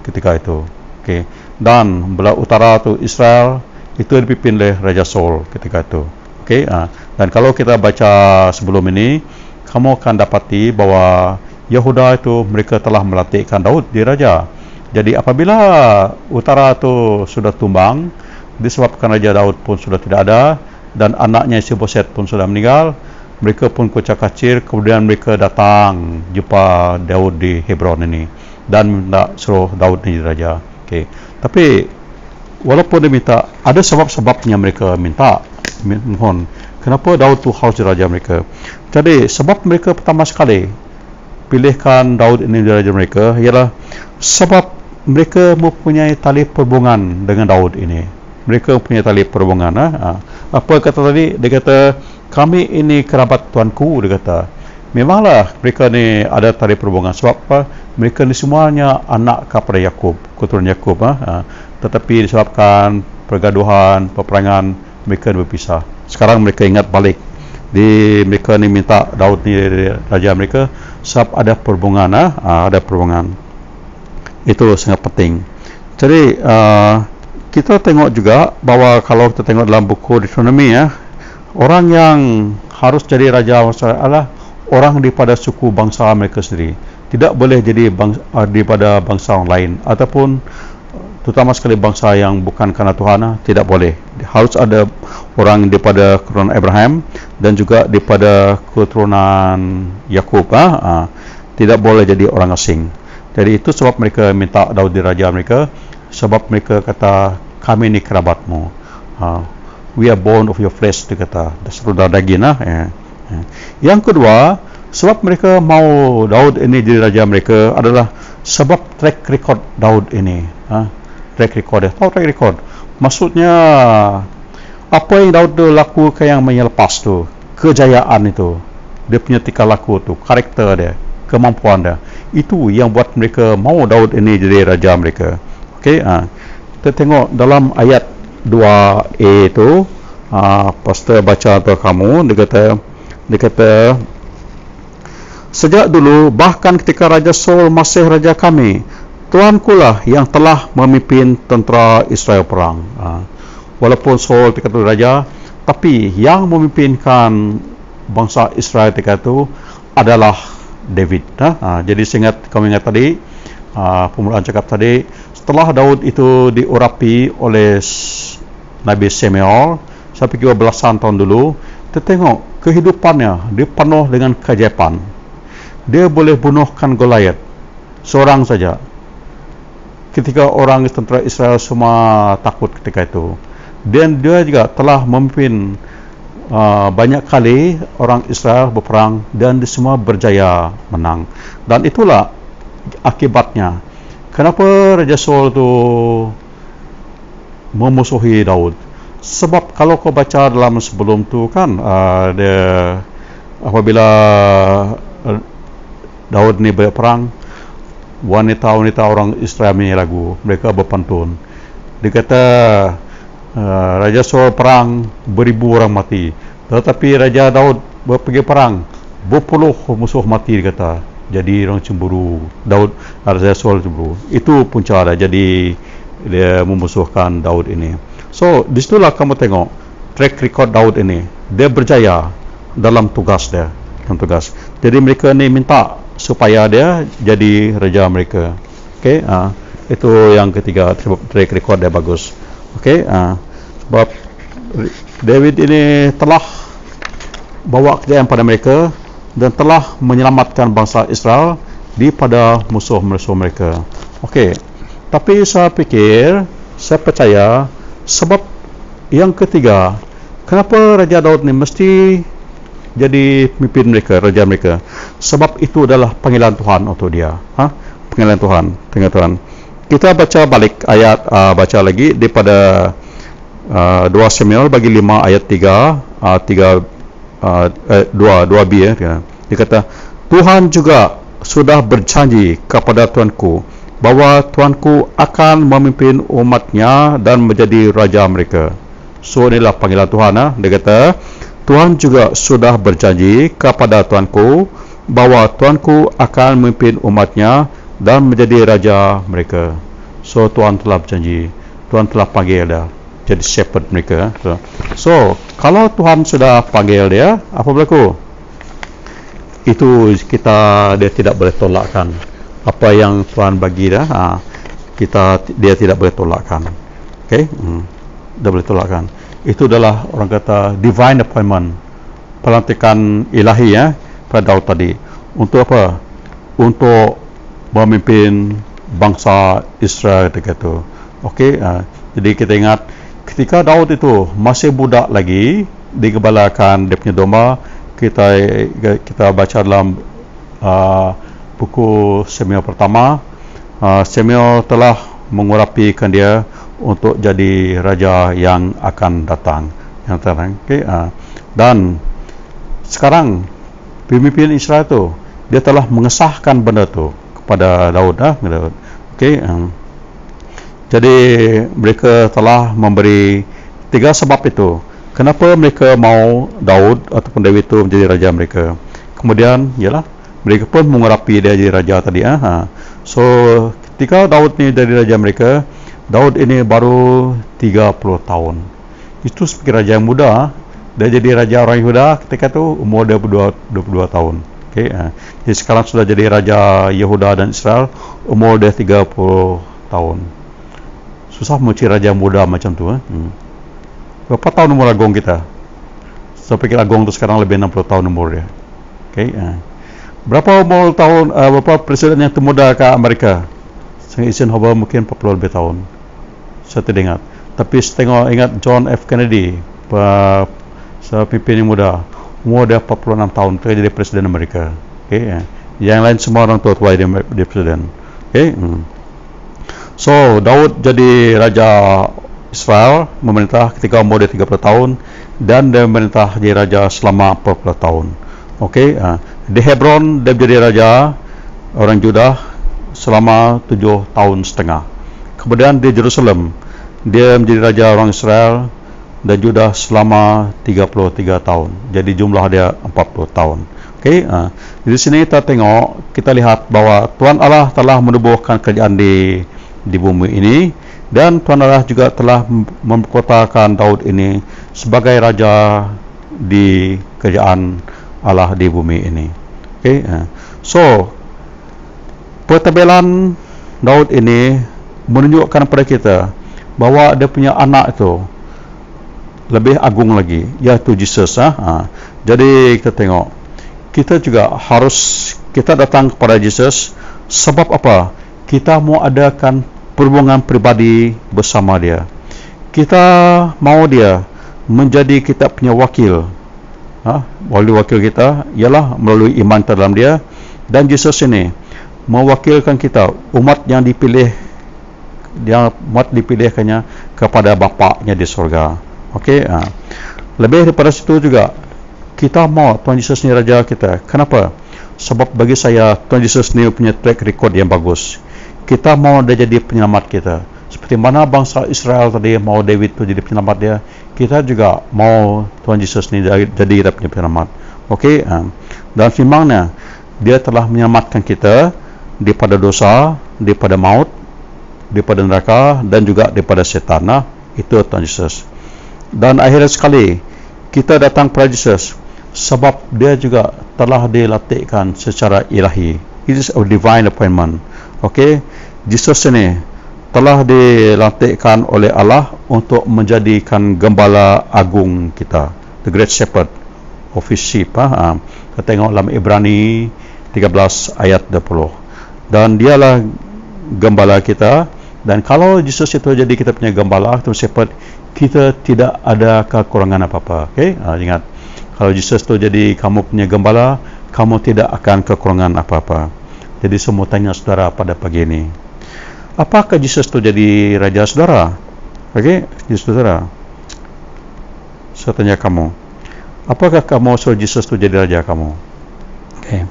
B: ketika itu. Okey. Dan belah utara tu Israel itu dipimpin oleh Raja Saul ketika itu. Okey. Dan kalau kita baca sebelum ini, kamu akan dapati bahawa Yehuda itu mereka telah melantikkan Daud di raja. Jadi apabila utara itu sudah tumbang disebabkan Raja Daud pun sudah tidak ada dan anaknya Isboset pun sudah meninggal, mereka pun kucak-kacir, kemudian mereka datang jumpa Daud di Hebron ini dan nak suruh Daud menjadi raja. Okey. Tapi walaupun dia minta, ada sebab-sebabnya mereka minta, mohon. Kenapa Daud tu harus jadi raja mereka? Jadi sebab mereka pertama sekali pilihkan Daud ini menjadi raja mereka ialah sebab mereka mempunyai tali perhubungan dengan Daud ini. Mereka mempunyai tali perhubungan. Apa kata tadi? Dia kata, kami ini kerabat tuanku, dia kata. Memanglah mereka ni ada tali perhubungan. Sebab apa? Mereka ni semuanya anak kepada Yakub, keturunan Yakub. Tetapi disebabkan pergaduhan, peperangan, mereka berpisah. Sekarang mereka ingat balik. Mereka ni minta Daud ni raja mereka sebab ada perhubungan. Ada perhubungan. Itu sangat penting. Jadi kita tengok juga bahawa kalau kita tengok dalam buku Deuteronomy orang yang harus jadi raja adalah orang daripada suku bangsa mereka sendiri. Tidak boleh jadi daripada bangsa orang lain ataupun terutama sekali bangsa yang bukan karena Tuhan, tidak boleh. Harus ada orang daripada keturunan Abraham dan juga daripada keturunan Yakub. Tidak boleh jadi orang asing. Jadi itu sebab mereka minta Daud jadi raja mereka, sebab mereka kata kami ni kerabatmu. We are born of your flesh, dia kata, saudara daging. Yang kedua, sebab mereka mau Daud ini jadi raja mereka adalah sebab track record Daud ini. Track record dia. Tahu track record? Maksudnya apa yang Daud lakukan yang lepas tu, kejayaan itu, dia punya tingkah laku tu, karakter dia, kemampuan dia, itu yang buat mereka mau Daud ini jadi raja mereka. Okey, kita tengok dalam ayat 2a itu, pastor baca untuk kamu, dia kata sejak dulu, bahkan ketika Raja Saul masih raja kami, Tuanku lah yang telah memimpin tentera Israel perang. Walaupun Saul ketika raja, Tapi yang memimpinkan bangsa Israel ketika itu adalah David. Jadi seingat kami ingat tadi, pemulaan cakap tadi, setelah Daud itu diurapi oleh Nabi Samuel sampai ke belasan tahun dulu, kita tengok kehidupannya, dia penuh dengan keajaiban. Dia boleh bunuhkan Goliat seorang saja. Ketika orang tentera Israel semua takut ketika itu. Dan dia juga telah memimpin banyak kali orang Israel berperang dan semua berjaya menang. Dan itulah akibatnya. Kenapa Raja Saul itu memusuhi Daud? Sebab kalau kau baca dalam sebelum tu kan, apabila Daud ni berperang, wanita-wanita orang Israel ni lagu, mereka berpantun. Dia kata Raja Saul perang, beribu orang mati, tetapi Raja Daud pergi perang, berpuluh musuh mati, dia kata. Jadi orang cemburu, Raja Saul cemburu. Itu punca dia, jadi dia memusuhkan Daud ini. So, disitulah kamu tengok track record Daud ini. Dia berjaya dalam tugas dia. Jadi mereka ni minta supaya dia jadi raja mereka. Okey, itu yang ketiga, track record dia bagus. Okey, sebab David ini telah bawa kejayaan pada mereka dan telah menyelamatkan bangsa Israel daripada musuh-musuh mereka. Okey, tapi saya percaya sebab yang ketiga, kenapa Raja Daud ni mesti jadi pemimpin mereka, raja mereka? Sebab itu adalah panggilan Tuhan untuk dia. Panggilan Tuhan. Tengok Tuhan. Kita baca balik ayat, baca lagi daripada 2 Samuel bagi 5 ayat 2b ya. Dia kata, Tuhan juga sudah berjanji kepada Tuanku bahwa Tuanku akan memimpin umatnya dan menjadi raja mereka. So inilah panggilan Tuhan. Dia kata, Tuhan juga sudah berjanji kepada Tuanku bahwa Tuanku akan memimpin umatnya dan menjadi raja mereka. So Tuhan telah berjanji, Tuhan telah panggil dia jadi shepherd mereka. So kalau Tuhan sudah panggil dia, apa berlaku? Itu dia tidak boleh tolakkan. Apa yang Tuhan bagi dia, dia tidak boleh tolakkan. Okey, dia boleh tolakkan. Itu adalah orang kata divine appointment, pelantikan ilahi pada Daud tadi. Untuk apa? Untuk memimpin bangsa Israel ketika itu. Okey, jadi kita ingat ketika Daud itu masih budak lagi, digembalakan dia punya domba. Kita baca dalam buku Samuel pertama, Samuel telah mengurapikan dia untuk jadi raja yang akan datang. Okay? Dan sekarang pemimpin Israel itu dia telah mengesahkan benda itu kepada Daud. Okay? Jadi mereka telah memberi 3 sebab itu. Kenapa mereka mau Daud ataupun David itu menjadi raja mereka? Kemudian ialah mereka pun mengurapi dia jadi raja tadi. So ketika Daud ni jadi raja mereka, Daud ini baru 30 tahun. Itu sebagai raja yang muda. Dia jadi raja orang Yehuda ketika itu umur dia 22 tahun. Okay? Jadi sekarang sudah jadi raja Yehuda dan Israel, umur dia 30 tahun. Susah mencari raja muda macam tu. Berapa tahun umur Agong kita? Saya pikir Agong tu sekarang lebih 60 tahun umur dia. Okay? Berapa umur tahun, berapa presiden yang termuda ke Amerika? Saya Eisenhower mungkin 40 lebih tahun. Saya tidak ingat. Tapi saya ingat John F. Kennedy, pemimpin yang muda, umur dia 46 tahun, dia jadi presiden Amerika. Okay? Yang lain semua orang tua dia presiden. Okay? So Daud jadi raja Israel, memerintah ketika umur dia 30 tahun, dan dia memerintah jadi raja selama 40 tahun. Okey, di Hebron dia jadi raja orang Judah selama 7 tahun setengah. Kemudian di Jerusalem dia menjadi raja orang Israel dan Judah selama 33 tahun. Jadi jumlah dia 40 tahun. Okey, di sini kita lihat bahawa Tuhan Allah telah menubuhkan kerajaan di bumi ini, Dan Tuhan Allah juga telah memkotakan Daud ini sebagai raja di kerajaan Allah di bumi ini. Okay? So, pertabelan Daud ini menunjukkan kepada kita bahawa dia punya anak itu lebih agung lagi, iaitu Jesus. Jadi kita tengok, kita juga harus kita datang kepada Jesus. Sebab apa? Kita mau adakan perhubungan pribadi bersama dia. Kita mau dia menjadi kita punya wakil. Wakil kita ialah melalui iman dalam dia, dan Jesus ini mewakilkan kita, umat yang dipilih, umat dipilihkannya kepada Bapaknya di surga. Okey, lebih daripada situ juga kita mau Tuhan Yesus ni raja kita. Kenapa? Sebab bagi saya Tuhan Yesus ni punya track record yang bagus. Kita mau dia jadi penyelamat kita. Seperti mana bangsa Israel tadi mau David tu jadi penyelamat dia, kita juga mau Tuhan Yesus ni jadi kita punya penyelamat. Okey, dan firman-Nya dia telah menyelamatkan kita daripada dosa, daripada maut, daripada neraka, dan juga daripada setan. Itu Tuhan Yesus. Dan akhirnya sekali kita datang kepada Jesus sebab dia juga telah dilatihkan secara ilahi. It is a divine appointment. Okay, Jesus ini telah dilatihkan oleh Allah untuk menjadikan gembala agung kita, the great shepherd of his sheep. Kita tengok dalam Ibrani 13 ayat 20. Dan dialah gembala kita. Dan kalau Jesus itu jadi kita punya gembala, itu shepherd, kita tidak ada kekurangan apa-apa. Okay? Ingat, kalau Jesus itu jadi kamu punya gembala, kamu tidak akan kekurangan apa-apa. Jadi semua tanya saudara pada pagi ini, apakah Jesus itu jadi raja saudara? Okay? Saudara, saya tanya kamu, apakah kamu suruh Jesus itu jadi raja kamu? Okay.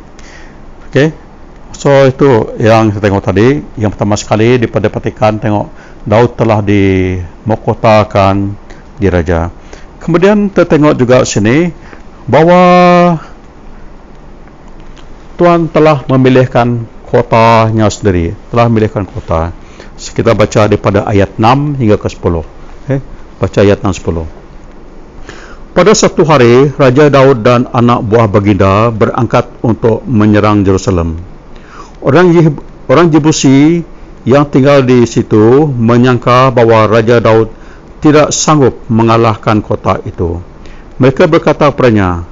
B: Okay? So itu yang kita tengok tadi. Yang pertama sekali daripada petikan, tengok Daud telah dimahkotakan di raja. Kemudian kita tengok juga sini bahawa Tuhan telah memilihkan kotanya sendiri, telah memilihkan kota. Kita baca daripada ayat 6 hingga ke 10. Okay? Baca ayat 6-10. Pada satu hari, Raja Daud dan anak buah baginda berangkat untuk menyerang Jerusalem. Orang Yebusi yang tinggal di situ menyangka bahawa Raja Daud tidak sanggup mengalahkan kota itu. Mereka berkata kepadanya,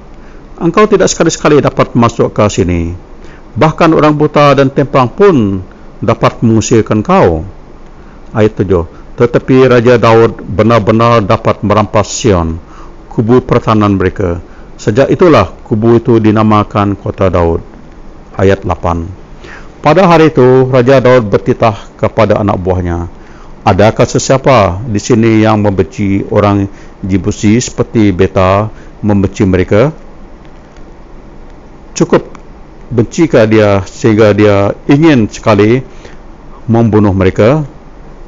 B: engkau tidak sekali-sekali dapat masuk ke sini. Bahkan orang buta dan tempang pun dapat mengusirkan kau. Ayat 7. Tetapi Raja Daud benar-benar dapat merampas Sion, kubu pertahanan mereka. Sejak itulah kubu itu dinamakan kota Daud. Ayat 8. Pada hari itu, Raja Daud bertitah kepada anak buahnya, adakah sesiapa di sini yang membenci orang Yebusi seperti beta membenci mereka? Cukup bencikah dia sehingga dia ingin sekali membunuh mereka?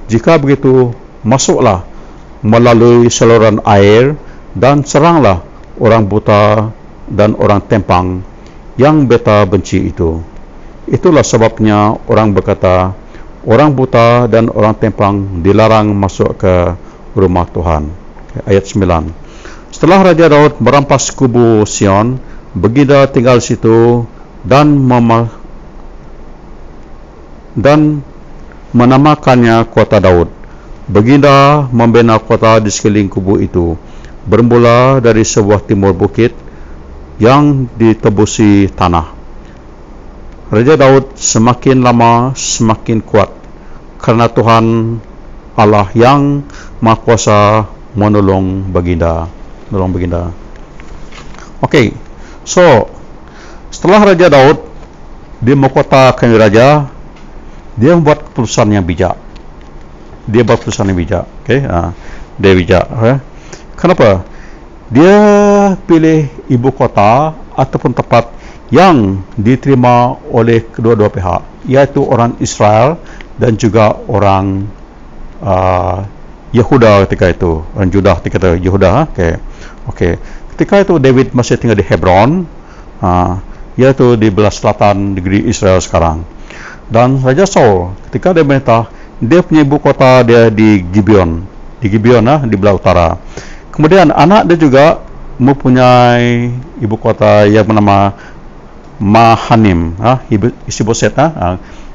B: Jika begitu, masuklah melalui saluran air dan seranglah orang buta dan orang tempang yang beta benci itu. Itulah sebabnya orang berkata, orang buta dan orang tempang dilarang masuk ke rumah Tuhan. Ayat 9. Setelah Raja Daud merampas kubu Sion, baginda tinggal situ dan menamakannya kota Daud. Baginda membina kota di sekeliling kubu itu, bermula dari sebuah timur bukit yang ditebusi tanah. Raja Daud semakin lama semakin kuat karena Tuhan Allah yang Maha Kuasa menolong baginda. Okey. So, setelah Raja Daud dimahkotakan raja, dia membuat keputusan yang bijak. Okey, dia bijak. Kenapa? Dia pilih ibu kota ataupun tempat yang diterima oleh kedua-dua pihak, iaitu orang Israel dan juga orang Yehuda ketika itu, orang Judah ketika itu, Yehuda. Okey. Ketika itu David masih tinggal di Hebron, iaitu di belah selatan negeri Israel sekarang. Dan Raja Saul ketika dia memerintah, dia punya ibu kota dia di Gibeon, di belah utara. Kemudian anak dia juga mempunyai ibu kota yang bernama Mahanim, Isiboset,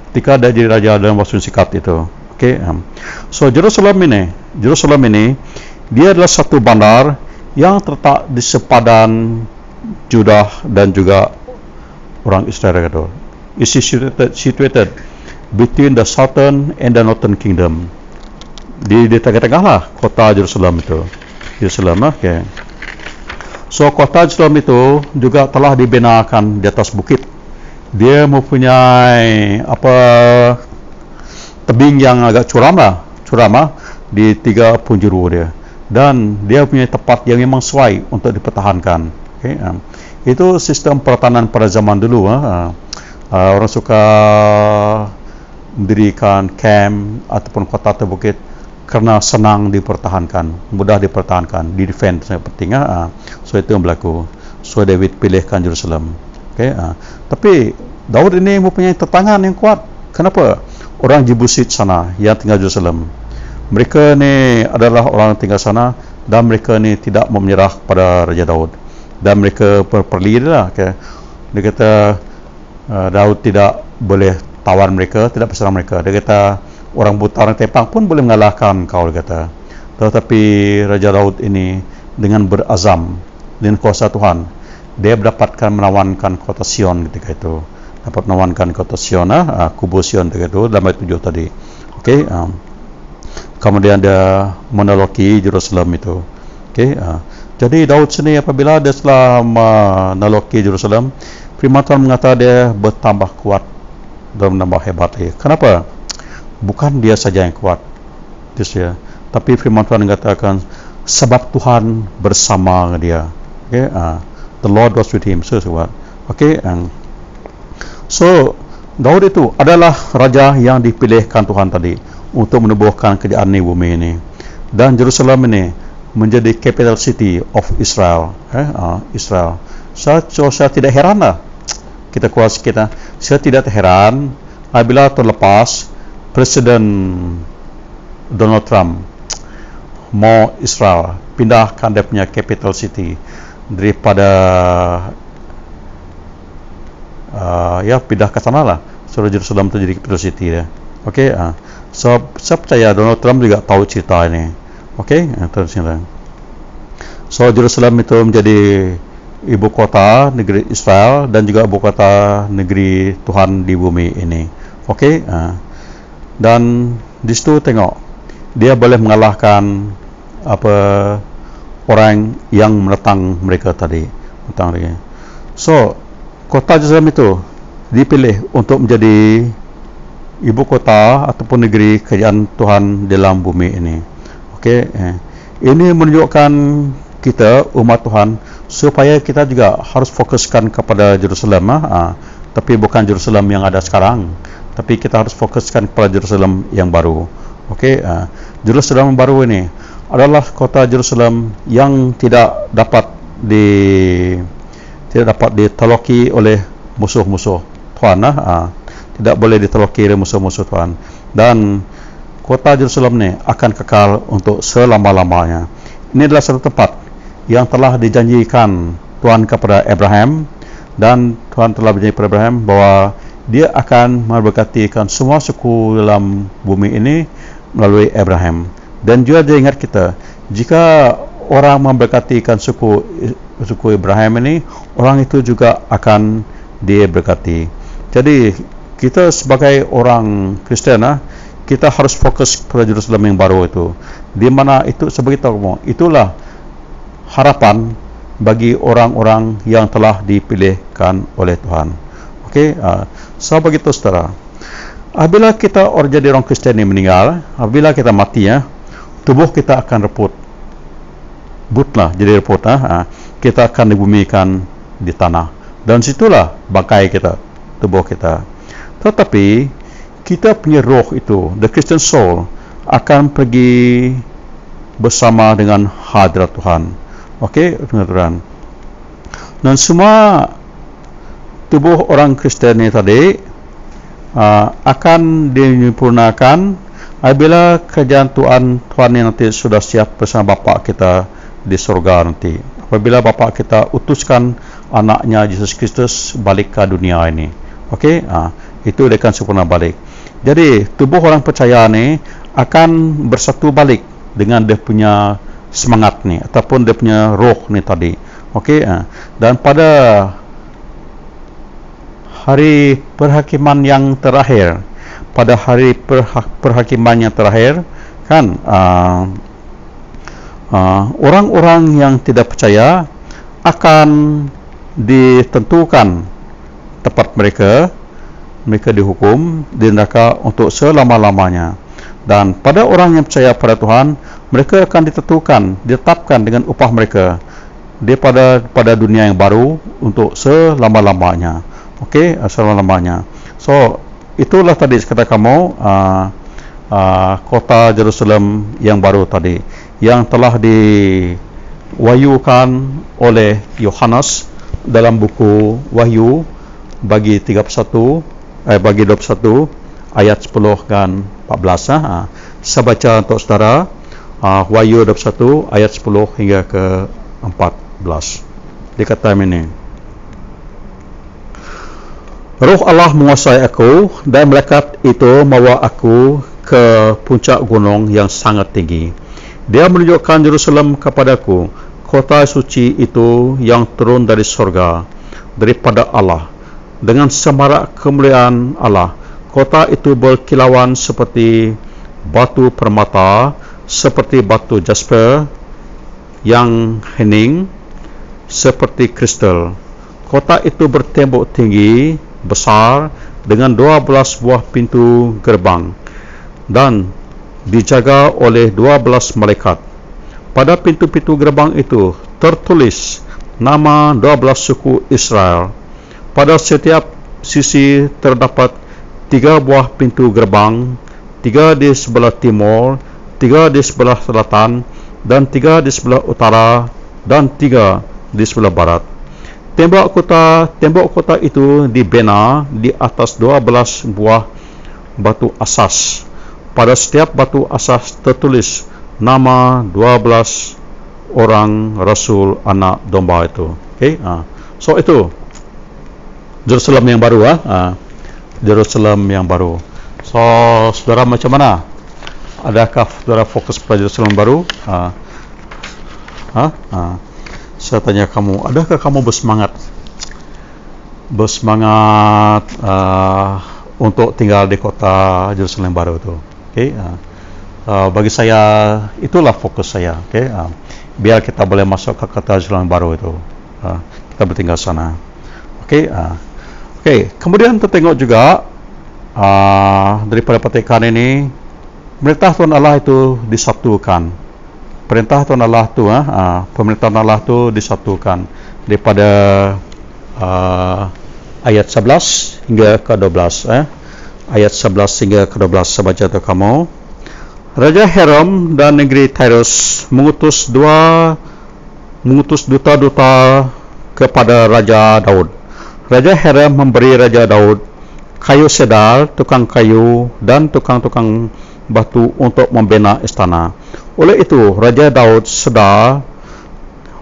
B: ketika dia jadi raja dalam waktu singkat itu. Okay. So Jerusalem ini dia adalah satu bandar yang terletak di sepadan Judah dan juga orang Israel itu. It is situated between the southern and the northern kingdom. Di tengah-tengah lah kota Jerusalem itu. Okay. So kota Jerusalem itu juga telah dibinakan di atas bukit. Dia mempunyai tebing yang agak curam di 3 penjuru dia, dan dia punya tempat yang memang sesuai untuk dipertahankan. Okay. Itu sistem pertahanan pada zaman dulu. Orang suka mendirikan camp ataupun kota terbukit kerana senang dipertahankan, mudah dipertahankan, di defend sangat penting. So itu yang berlaku. So David pilihkan Jerusalem. Okay. Tapi Daud ini mempunyai tentangan yang kuat. Kenapa? Orang Jebusit sana yang tinggal Jerusalem, mereka ni adalah orang yang tinggal sana, dan mereka ni tidak mau menyerah kepada Raja Daud, dan mereka perli dia lah. Okay. Dia kata Daud tidak boleh tawar mereka, tidak berserang mereka. Dia kata orang buta, orang tepang pun boleh mengalahkan kau, dia kata. Tetapi Raja Daud ini dengan berazam, dengan kuasa Tuhan, dia mendapatkan menawankan kota Sion ketika itu. Dapat menawankan kota Sion, kubu Sion ketika itu dalam ayat 7 tadi. Okay. Kemudian dia meneloki Jerusalem itu. Okay. Jadi Daud sini apabila dia telah meneloki Jerusalem, firman Tuhan mengatakan dia bertambah kuat dan menambah hebat. Kenapa? Bukan dia saja yang kuat, tapi firman Tuhan mengatakan sebab Tuhan bersama dia. Okay. The Lord was with him. So what? Okay. So Daud itu adalah raja yang dipilihkan Tuhan tadi untuk menubuhkan kerajaan di bumi ini, dan Jerusalem ini menjadi capital city of Israel. Israel. Saya tidak heran lah saya tidak heran apabila terlepas Presiden Donald Trump mau Israel pindahkan dia punya capital city daripada pindah ke sana lah, suruh Jerusalem itu jadi capital city dia. Okay. So saya percaya Donald Trump juga tahu cerita ini. Okay. So Jerusalem itu menjadi ibu kota negeri Israel dan juga ibu kota negeri Tuhan di bumi ini. Okay. Dan di situ tengok dia boleh mengalahkan orang yang menentang mereka tadi. So kota Jerusalem itu dipilih untuk menjadi ibu kota ataupun negeri kerajaan Tuhan dalam bumi ini. Okay. Ini menunjukkan kita umat Tuhan supaya kita juga harus fokuskan kepada Jerusalem, tapi bukan Jerusalem yang ada sekarang, tapi kita harus fokuskan kepada Jerusalem yang baru. Okay. Jerusalem yang baru ini adalah kota Jerusalem yang tidak dapat diteloki oleh musuh-musuh Tuhan. Tidak boleh diteloki oleh musuh-musuh Tuhan, dan kota Jerusalem ni akan kekal untuk selama-lamanya. Ini adalah satu tempat yang telah dijanjikan Tuhan kepada Abraham, dan Tuhan telah berjanji kepada Abraham bahwa dia akan memberkatikan semua suku dalam bumi ini melalui Abraham. Dan juga dia ingat kita, jika orang memberkatikan suku Abraham ini, orang itu juga akan diberkati. Jadi kita sebagai orang Kristen, kita harus fokus pada Jerusalem yang baru itu, di mana itu sebagai tahu, itulah harapan bagi orang-orang yang telah dipilihkan oleh Tuhan. Okey, so begitu saudara. Apabila kita jadi orang Kristen yang meninggal, apabila kita mati, tubuh kita akan reput. Butlah jadi reput. Kita akan dibumikan di tanah, dan situlah bangkai kita, tubuh kita. Tetapi kita punya roh itu, the Christian soul, akan pergi bersama dengan hadirat Tuhan. Okey, teman-teman. Dan semua tubuh orang Kristen ini tadi akan disempurnakan Apabila kerajaan Tuhan ini nanti sudah siap bersama Bapa kita di surga nanti. Apabila Bapa kita utuskan anaknya Yesus Kristus balik ke dunia ini. Okey, itu dia akan sempurna balik. Jadi tubuh orang percaya ni akan bersatu balik dengan dia punya semangat ni ataupun dia punya roh ni tadi. Okey, dan pada hari perhakiman yang terakhir, pada hari perhakiman yang terakhir kan, orang-orang yang tidak percaya akan ditentukan tempat mereka dihukum di neraka untuk selama-lamanya. Dan pada orang yang percaya pada Tuhan, mereka akan ditetapkan dengan upah mereka pada dunia yang baru untuk selama-lamanya. Okey, selama-lamanya. So itulah tadi kata kamu kota Jerusalem yang baru tadi, yang telah diwahyukan oleh Yohanes dalam buku Wahyu bagi 21 ayat 10 dan 14. Saya baca untuk saudara Wahyu 21 ayat 10 hingga ke 14. Dikata ini, Roh Allah menguasai aku, dan malaikat itu membawa aku ke puncak gunung yang sangat tinggi. Dia menunjukkan Jerusalem kepadaku, kota suci itu yang turun dari surga, daripada Allah, dengan semarak kemuliaan Allah. Kota itu berkilauan seperti batu permata, seperti batu jasper yang hening, seperti kristal. Kota itu bertembok tinggi, besar, dengan 12 buah pintu gerbang, dan dijaga oleh 12 malaikat. Pada pintu-pintu gerbang itu tertulis nama 12 suku Israel. Pada setiap sisi terdapat 3 buah pintu gerbang, 3 di sebelah timur, 3 di sebelah selatan, dan 3 di sebelah utara, dan 3 di sebelah barat. Tembok kota itu dibina di atas 12 buah batu asas. Pada setiap batu asas tertulis nama 12 orang rasul anak domba itu. Okay? So itu Jerusalem yang baru. Jerusalem yang baru. So saudara macam mana? Adakah saudara fokus pada Jerusalem baru? Saya tanya kamu, adakah kamu bersemangat untuk tinggal di kota Jerusalem baru itu? Okay? Bagi saya itulah fokus saya. Okay? Biar kita boleh masuk ke kota Jerusalem baru itu, kita bertinggal sana. Okay? Okay. Kemudian kita tengok juga daripada petikan ini, perintah Tuhan Allah itu disatukan. Perintah Tuhan Allah tu, pemerintahan Allah tu disatukan daripada ayat 11 hingga ke 12. Ayat 11 hingga ke 12 saya baca untuk kamu. Raja Hiram dan negeri Tyrus mengutus duta-duta kepada Raja Daud. Raja Hiram memberi Raja Daud kayu sedar, tukang kayu, dan tukang-tukang batu untuk membina istana. Oleh itu, Raja Daud sedar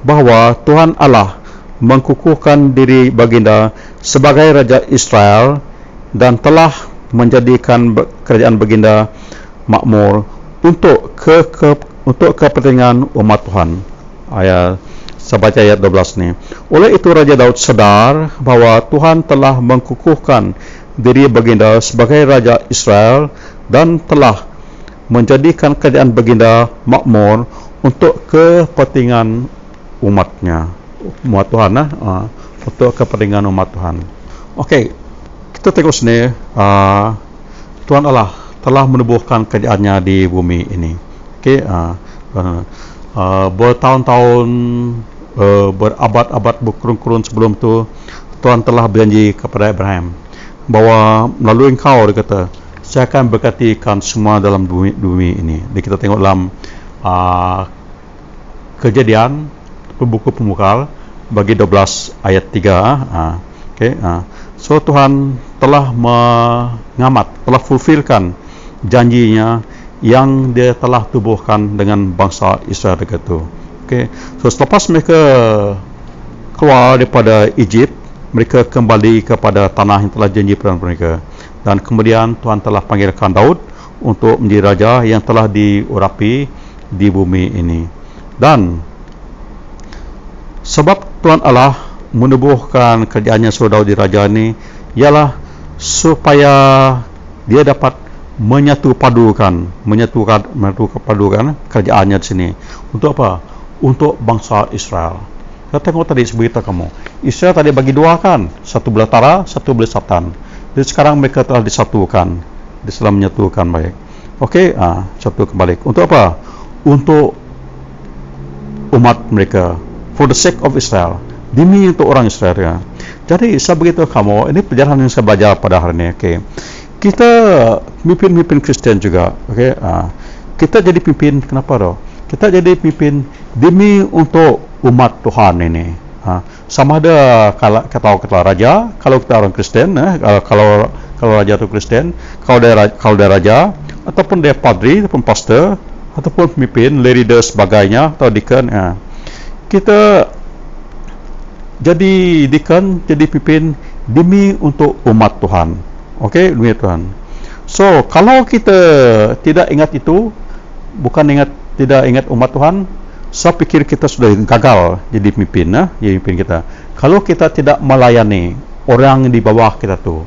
B: bahawa Tuhan Allah mengkukuhkan diri baginda sebagai Raja Israel dan telah menjadikan kerajaan baginda makmur untuk kepentingan umat Tuhan. Saya baca ayat 12 ni. Oleh itu, Raja Daud sedar bahawa Tuhan telah mengkukuhkan diri baginda sebagai Raja Israel dan telah menjadikan kerajaan baginda makmur untuk kepentingan umatnya, umat Tuhan, untuk kepentingan umat Tuhan. Okey, kita tengok sini, Tuhan Allah telah menubuhkan kerajaannya di bumi ini. Okey, bertahun-tahun, berabad-abad, berkurun-kurun sebelum itu, Tuhan telah berjanji kepada Abraham bahawa melalui engkau, dia kata, saya akan berkatikan semua dalam bumi ini. Jadi kita tengok dalam Kejadian buku Pembuka bagi 12 ayat 3. Okay, So Tuhan telah mengamat, telah fulfillkan janjinya yang dia telah tubuhkan dengan bangsa Israel itu. Okay. So selepas mereka keluar daripada Egypt, mereka kembali kepada tanah yang telah janji pada mereka, dan kemudian Tuhan telah panggilkan Daud untuk menjadi raja yang telah diurapi di bumi ini. Dan sebab Tuhan Allah menubuhkan kerjaannya suruh Daud di raja ini, ialah supaya dia dapat menyatupadukan kerjaannya di sini. Untuk apa? Untuk bangsa Israel. Kita tengok tadi seberita kamu, Israel tadi bagi dua kan, satu belah utara, satu belah selatan. Jadi sekarang mereka telah disatukan, telah menyatukan baik. Okey, satu kembali. Untuk apa? Untuk umat mereka, for the sake of Israel, demi untuk orang Israel ya. Jadi saya beritahu kamu, ini perjalanan yang saya belajar pada hari ini. Okey, kita pimpin Kristen juga. Okey, kita jadi pimpin, kenapa doh? Kita jadi pimpin demi untuk umat Tuhan ini. Sama ada kalau kita raja, kalau kita orang Kristen, kalau raja itu Kristen, kalau dia raja, ataupun dia padri, ataupun pastor, ataupun pemimpin, leader sebagainya, atau deacon, kita jadi deacon, jadi pimpin demi untuk umat Tuhan. Okey, demi Tuhan. So kalau kita tidak ingat itu, tidak ingat umat Tuhan, saya pikir kita sudah gagal jadi pemimpin, jadi pemimpin kita. Kalau kita tidak melayani orang di bawah kita tu,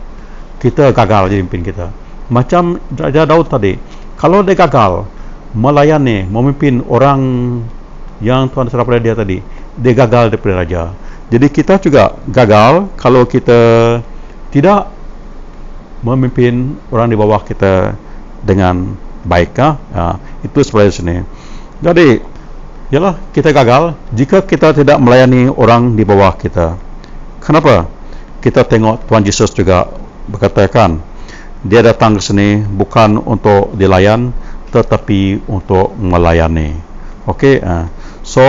B: kita gagal jadi pemimpin kita. Macam Raja Daud tadi, kalau dia gagal melayani, memimpin orang yang Tuhan serah pada dia tadi, dia gagal daripada raja. Jadi kita juga gagal kalau kita tidak memimpin orang di bawah kita dengan baik. Itu seperti sini. Jadi ialah kita gagal jika kita tidak melayani orang di bawah kita. Kenapa? Kita tengok Tuhan Yesus juga berkatakan, dia datang ke sini bukan untuk dilayan, tetapi untuk melayani. Okey, so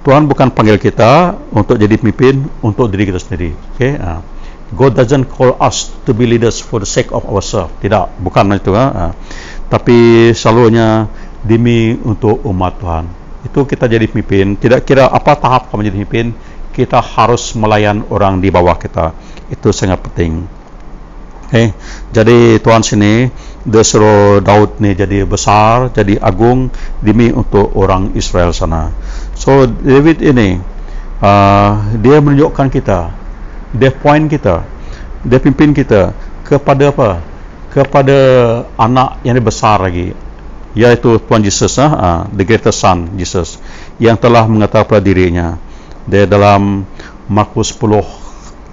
B: Tuhan bukan panggil kita untuk jadi pemimpin untuk diri kita sendiri. Okey, God doesn't call us to be leaders for the sake of ourselves. Tidak, bukan itu. Tapi selalunya demi untuk umat Tuhan. Itu kita jadi pemimpin, tidak kira apa tahap kamu jadi pemimpin, kita harus melayan orang di bawah kita. Itu sangat penting. Okay. Jadi Tuhan sini dia suruh Daud ni jadi besar, jadi agung demi untuk orang Israel sana. So David ini dia menunjukkan kita, dia point kita, dia pimpin kita kepada apa? Kepada anak yang lebih besar lagi, yaitu Tuhan Yesus, the greatest son Jesus, yang telah mengatakan pada dirinya. Dia dalam Markus 10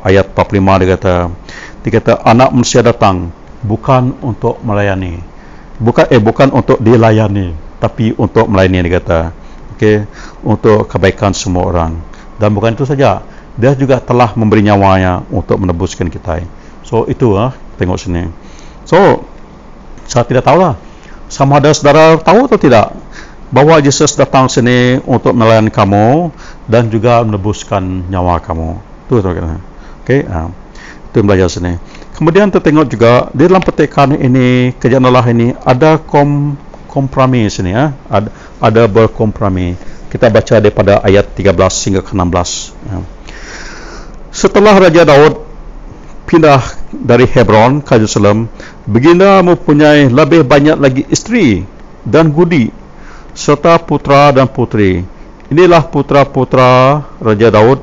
B: ayat 45 dia kata anak manusia datang bukan untuk melayani, bukan untuk dilayani, tapi untuk melayani, dia kata. Okey, untuk kebaikan semua orang. Dan bukan itu saja, dia juga telah memberi nyawanya untuk menebuskan kita. So itu tengok sini. So saya tidak tahulah sama ada saudara tahu atau tidak bahawa Yesus datang sini untuk melayani kamu dan juga menebuskan nyawa kamu. Itu kan. Okey, itu yang belajar sini. Kemudian kita tengok juga di dalam petikan ini, kerjaan Allah ini ada kompromi sini, ada berkompromi. Kita baca daripada ayat 13 hingga ke 16. Setelah Raja Daud pindah dari Hebron ke Yerusalem, baginda mempunyai lebih banyak lagi isteri dan gudi serta putra dan putri. Inilah putra-putra Raja Daud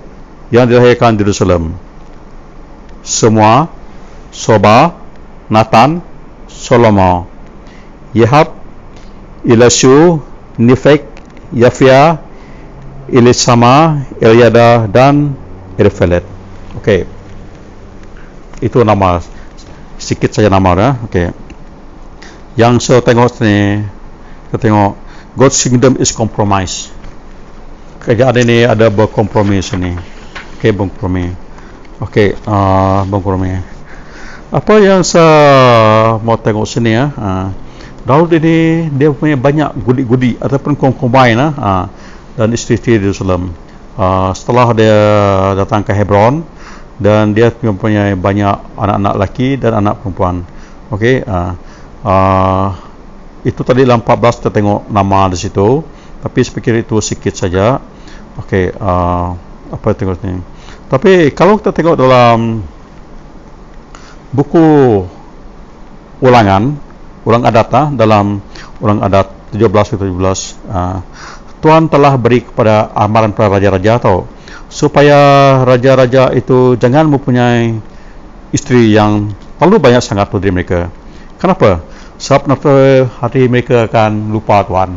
B: yang dilahirkan di Yerusalem. Semua Soba, Nathan, Salomo, Yehab, Elishu, Nifek, Yafia, Elisama, Eliada dan Eliphelet. Okey. Itu nama, sikit saja nama. Okey. Yang saya tengok sini, kita tengok God's kingdom is compromise. Kerajaan ini ada berkompromi sini. Okey, berkompromi. Okey, berkompromi. Apa yang saya mau tengok sini Daud ini dia punya banyak gudi-gudi ataupun concubine dan isteri-isteri di Jerusalem. Setelah dia datang ke Hebron, dan dia mempunyai banyak anak-anak lelaki dan anak perempuan. Okey, Itu tadi dalam 14 kita tengok nama di situ, tapi saya pikir itu sikit saja. Okey, apa tengok ni. Tapi kalau kita tengok dalam buku ulang adat dalam ulang adat 17 Tuhan telah beri kepada amaran para raja-raja supaya raja-raja itu jangan mempunyai isteri yang terlalu banyak sangat dari mereka. Kenapa? Sebab nanti hati mereka akan lupa Tuhan.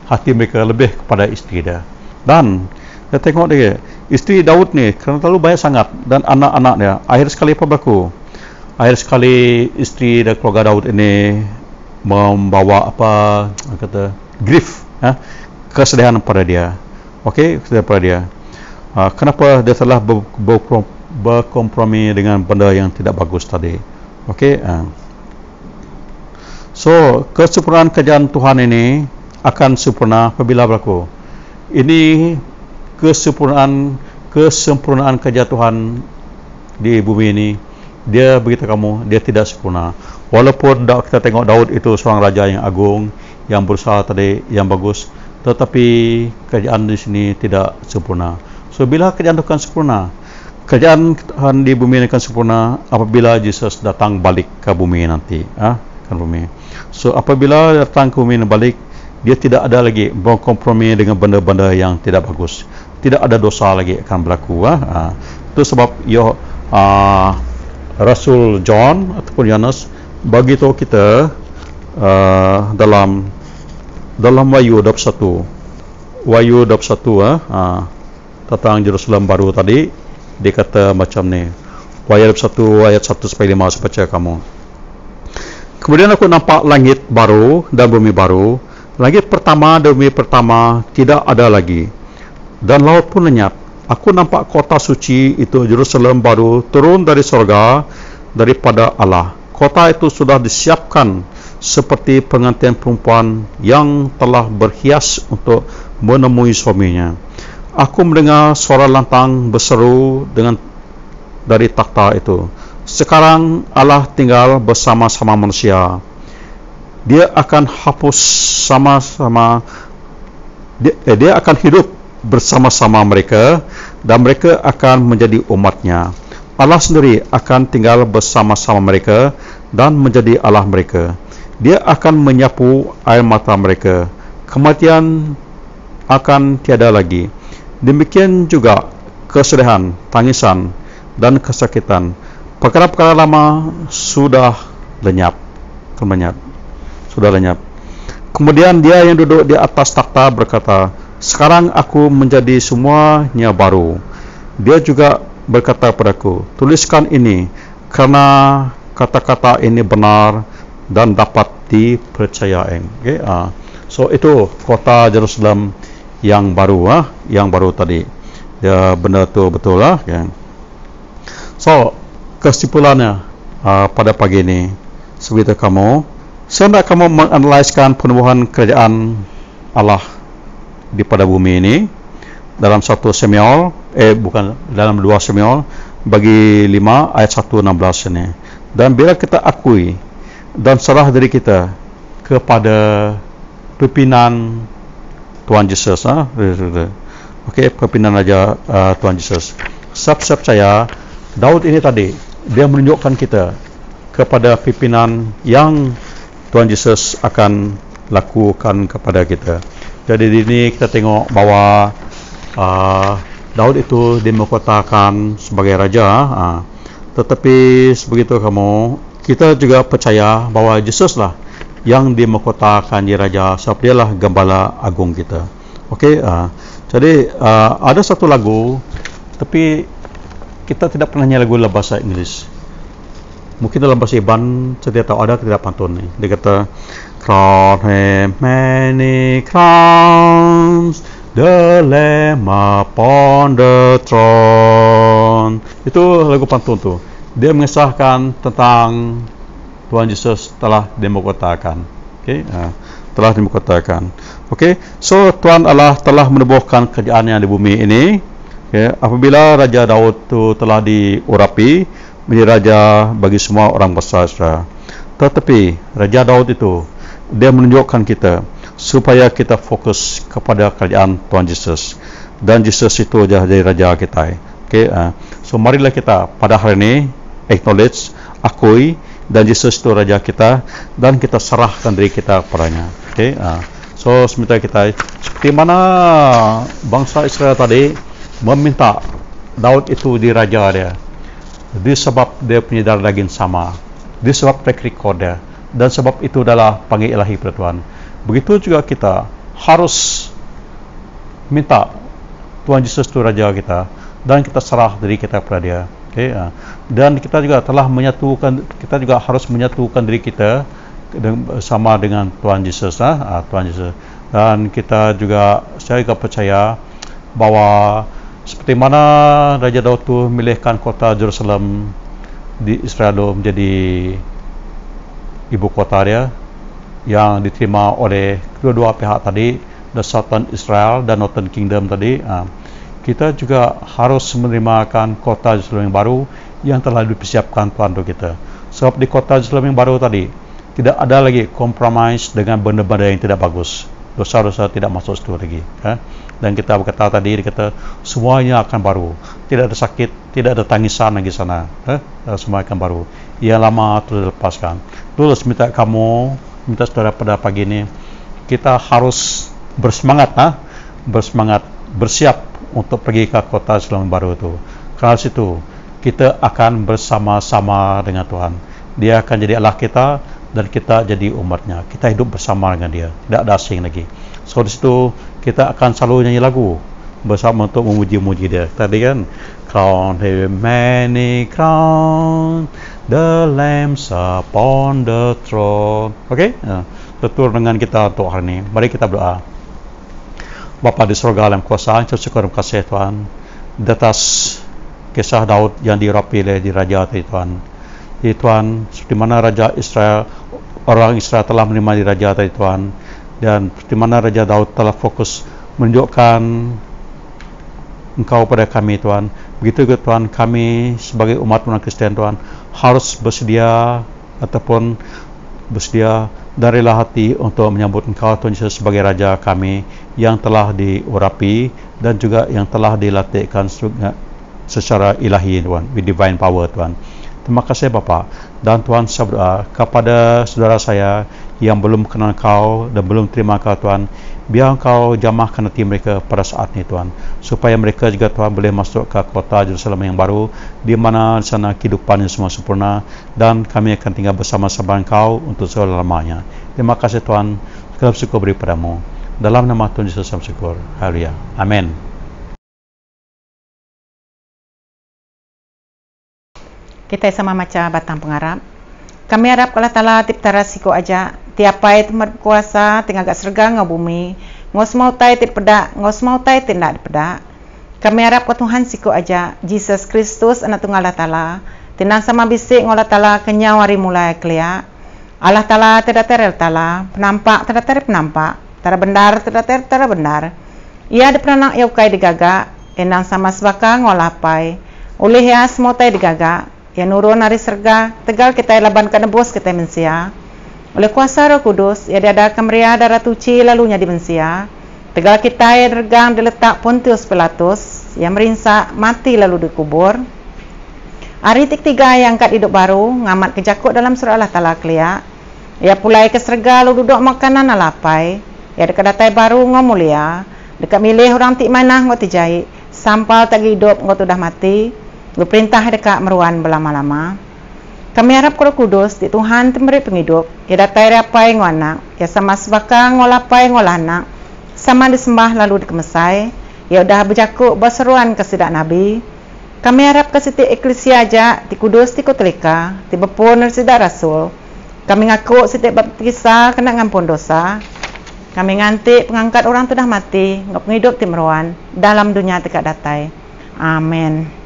B: Hati mereka lebih kepada isteri dia. Dan kita tengok dia, isteri Daud ni kerana terlalu banyak sangat, dan anak-anak dia, akhir sekali apa berlaku? Akhir sekali isteri dan keluarga Daud ini membawa grief, kesedihan pada dia. Okey, kesedihan pada dia. Kenapa dia telah berkompromi dengan benda yang tidak bagus tadi? Okey. So, kesempurnaan kerajaan Tuhan ini akan sempurna apabila berlaku. Ini kesempurnaan kerajaan Tuhan di bumi ini. Dia beritahu kamu, dia tidak sempurna. Walaupun kita tengok Daud itu seorang raja yang agung, yang berusaha tadi, yang bagus, tetapi kerajaan di sini tidak sempurna. So, bila kerajaan Tuhan sempurna, kerajaan Tuhan di bumi ini akan sempurna apabila Yesus datang balik ke bumi nanti. Kan bumi. So, apabila datang ke bumi balik, dia tidak ada lagi berkompromi dengan benda-benda yang tidak bagus. Tidak ada dosa lagi akan berlaku. Itu sebab Rasul John ataupun Yohanes bagi tahu kita dalam Wahyu 21 tentang Jerusalem baru tadi, dia kata macam ni. Wahyu 21 ayat 1-5 saya baca kamu. Kemudian aku nampak langit baru dan bumi baru. Langit pertama dan bumi pertama tidak ada lagi, dan laut pun lenyap. Aku nampak kota suci itu Jerusalem baru turun dari sorga daripada Allah. Kota itu sudah disiapkan seperti pengantin perempuan yang telah berhias untuk menemui suaminya. Aku mendengar suara lantang berseru dari takhta itu. Sekarang Allah tinggal bersama-sama manusia. Dia akan dia akan hidup bersama-sama mereka, dan mereka akan menjadi umatnya. Allah sendiri akan tinggal bersama-sama mereka dan menjadi Allah mereka. Dia akan menyapu air mata mereka. Kematian akan tiada lagi. Demikian juga kesedihan, tangisan dan kesakitan. Perkara-perkara lama sudah lenyap. Kemudian dia yang duduk di atas takhta berkata, sekarang aku menjadi semuanya baru. Dia juga berkata padaku, tuliskan ini, karena kata-kata ini benar dan dapat dipercayai. Okay? So itu kota Jerusalem yang baru, yang baru tadi. Ya, benda tu betul lah. Okay? So kesimpulannya pada pagi ini, seperti kamu, saya nak kamu menganaliskan penubuhan kerajaan Allah di pada bumi ini dalam 1 Samuel, dalam 2 Samuel bagi 5 ayat 1-16 ini. Dan bila kita akui dan serah diri kita kepada pimpinan Tuhan Yesus, okey, pimpinan Raja Tuhan Yesus. Saya percaya Daud ini tadi, dia menunjukkan kita kepada pimpinan yang Tuhan Yesus akan lakukan kepada kita. Jadi di sini kita tengok bahawa Daud itu dimahkotakan sebagai raja, tetapi sebegitu kamu, kita juga percaya bahawa Yesus lah yang dimahkotakan jadi raja, sebab dia lah gembala agung kita. Okey, jadi ada satu lagu, tapi kita tidak pernah nyanyi lagu dalam bahasa Inggeris. Mungkin dalam bahasa Iban saya tidak tahu ada atau tidak pantun ni. Dia kata, crown him many crowns, the Lamb upon the throne. Itu lagu pantun tu. Dia mengisahkan tentang Tuhan Yesus telah dimahkotakan. Okey, telah dimahkotakan. Okey, so Tuhan Allah telah menubuhkan kerajaan di bumi ini. Okay. Apabila Raja Daud itu telah diurapi menjadi raja bagi semua orang bangsa Israel. Tetapi Raja Daud itu dia menunjukkan kita supaya kita fokus kepada kerajaan Tuhan Yesus, dan Yesus itu jadi raja kita. Okay, so marilah kita pada hari ini acknowledge, akui, dan Yesus itu raja kita, dan kita serahkan diri kita kepadanya. Okay, so sementara kita seperti mana bangsa Israel tadi meminta Daud itu di raja dia, disebab dia punya darah daging sama, disebab track record dia, dan sebab itu adalah panggil ilahi pada Tuhan. Begitu juga kita harus minta Tuhan Yesus itu raja kita, dan kita serah diri kita kepada dia. Okay, dan kita juga telah menyatukan, kita juga harus menyatukan diri kita sama dengan Tuhan Yesus, Tuhan Yesus. Dan kita juga, saya juga percaya bahwa seperti mana Raja Daud itu memilihkan kota Jerusalem di Israel menjadi ibu kota dia, yang diterima oleh kedua-dua pihak tadi, the Southern Israel dan Northern Kingdom tadi. Kita juga harus menerimakan kota Jerusalem yang baru yang telah dipersiapkan Tuhan untuk kita. Sebab di kota Jerusalem yang baru tadi tidak ada lagi compromise dengan benda-benda yang tidak bagus. Dosa-dosa tidak masuk situ lagi. Dan kita berkata tadi, dikata semuanya akan baru. Tidak ada sakit, tidak ada tangisan lagi sana. Semua akan baru. Yang lama telah dilepaskan. Terus minta kamu, minta saudara pada pagi ini, kita harus bersemangat, bersiap untuk pergi ke kota Jerusalem baru itu. Karena situ kita akan bersama-sama dengan Tuhan. Dia akan jadi Allah kita, dan kita jadi umatnya. Kita hidup bersama dengan dia, tidak ada asing lagi. So di situ kita akan selalu nyanyi lagu bersama untuk memuji-muji dia. Tadi kan, crown him many crown, the lambs upon the throne. Okay? Betul dengan kita untuk hari ini. Mari kita berdoa. Bapa di surga dalam kuasa, syukur dan kasih Tuhan di atas kisah Daud yang dirapi oleh di raja Tuhan. Di Tuhan, seperti mana Raja Israel, orang Israel telah menerima di raja Tuhan, dan seperti mana Raja Daud telah fokus menunjukkan Engkau pada kami Tuhan. Begitu juga Tuhan, kami sebagai umat Kristen Tuhan harus bersedia ataupun bersedia dan rela hati untuk menyambut Engkau Tuhan Yesus sebagai Raja kami yang telah diurapi dan juga yang telah dilatihkan secara ilahi Tuhan, with divine power Tuhan. Terima kasih Bapa. Dan Tuhan, saya berdoa kepada saudara saya yang belum kenal Engkau dan belum terima Engkau Tuhan, biar Engkau jamahkan hati mereka pada saat ini Tuhan, supaya mereka juga Tuhan boleh masuk ke kota Jerusalem yang baru, di mana di sana kehidupannya semua sempurna, dan kami akan tinggal bersama-sama Engkau untuk selama-lamanya. Terima kasih Tuhan, segala syukur beri padamu. Dalam nama Tuhan Yesus kami syukur. Haleluya. Amin.
A: Kita sama macam batang pengarap. Kami harap kalau Ta'ala tiptara siku aja, tiapai tempat kuasa tinggal gak serga ngau bumi, ngos mau tai tip pedak, ngos mau tai tindak pedak. Kami harap ke Tuhan siku aja, Jesus Kristus anak tunggal Allah Ta'ala, tinang sama bisik ngolah Ta'ala kenyawari mulai kelia. Allah Ta'ala tidak terel Ta'ala, penampak tidak terel penampak, tara benar tidak terel tara benar. Ia ada peranak yaukai digagak, enang sama sebaka ngolah pai, oleh ya semua tai digagak. Yang nurun hari serga, tegal kita laban ke nebus kita mensia. Oleh kuasa Roh Kudus, ia ada kemeria darah tuci lalunya di mensia. Tegal kita yang regang diletak Pontius Pilatus, yang merinsak mati lalu dikubur. Hari tiga yang kat hidup baru, ngamat kejakut dalam surah Allah Ta'ala kelia. Ia pulai ke serga lalu duduk makanan alapai. Ia dekat datai baru ngomulia. Dekat milih orang tik manah ngoti jahit. Sampal tak hidup ngoti dah mati. Berperintah dekat meruan berlama-lama. Kami harap Roh Kudus di Tuhan memberi penghidup. Ia datai rapai ngonak, ia sama sebaka ngolapai ngolanak, sama disembah lalu dikemesai. Ia dah berjakuk berseruan ke sidak Nabi. Kami harap ke siti eklesia aja di Kudus di Kutelika, di bepun sidak Rasul. Kami ngaku siti baptisa kena ngampun dosa. Kami ngantik pengangkat orang tu dah mati, ngap penghidup di meruan dalam dunia dekat datai. Amin.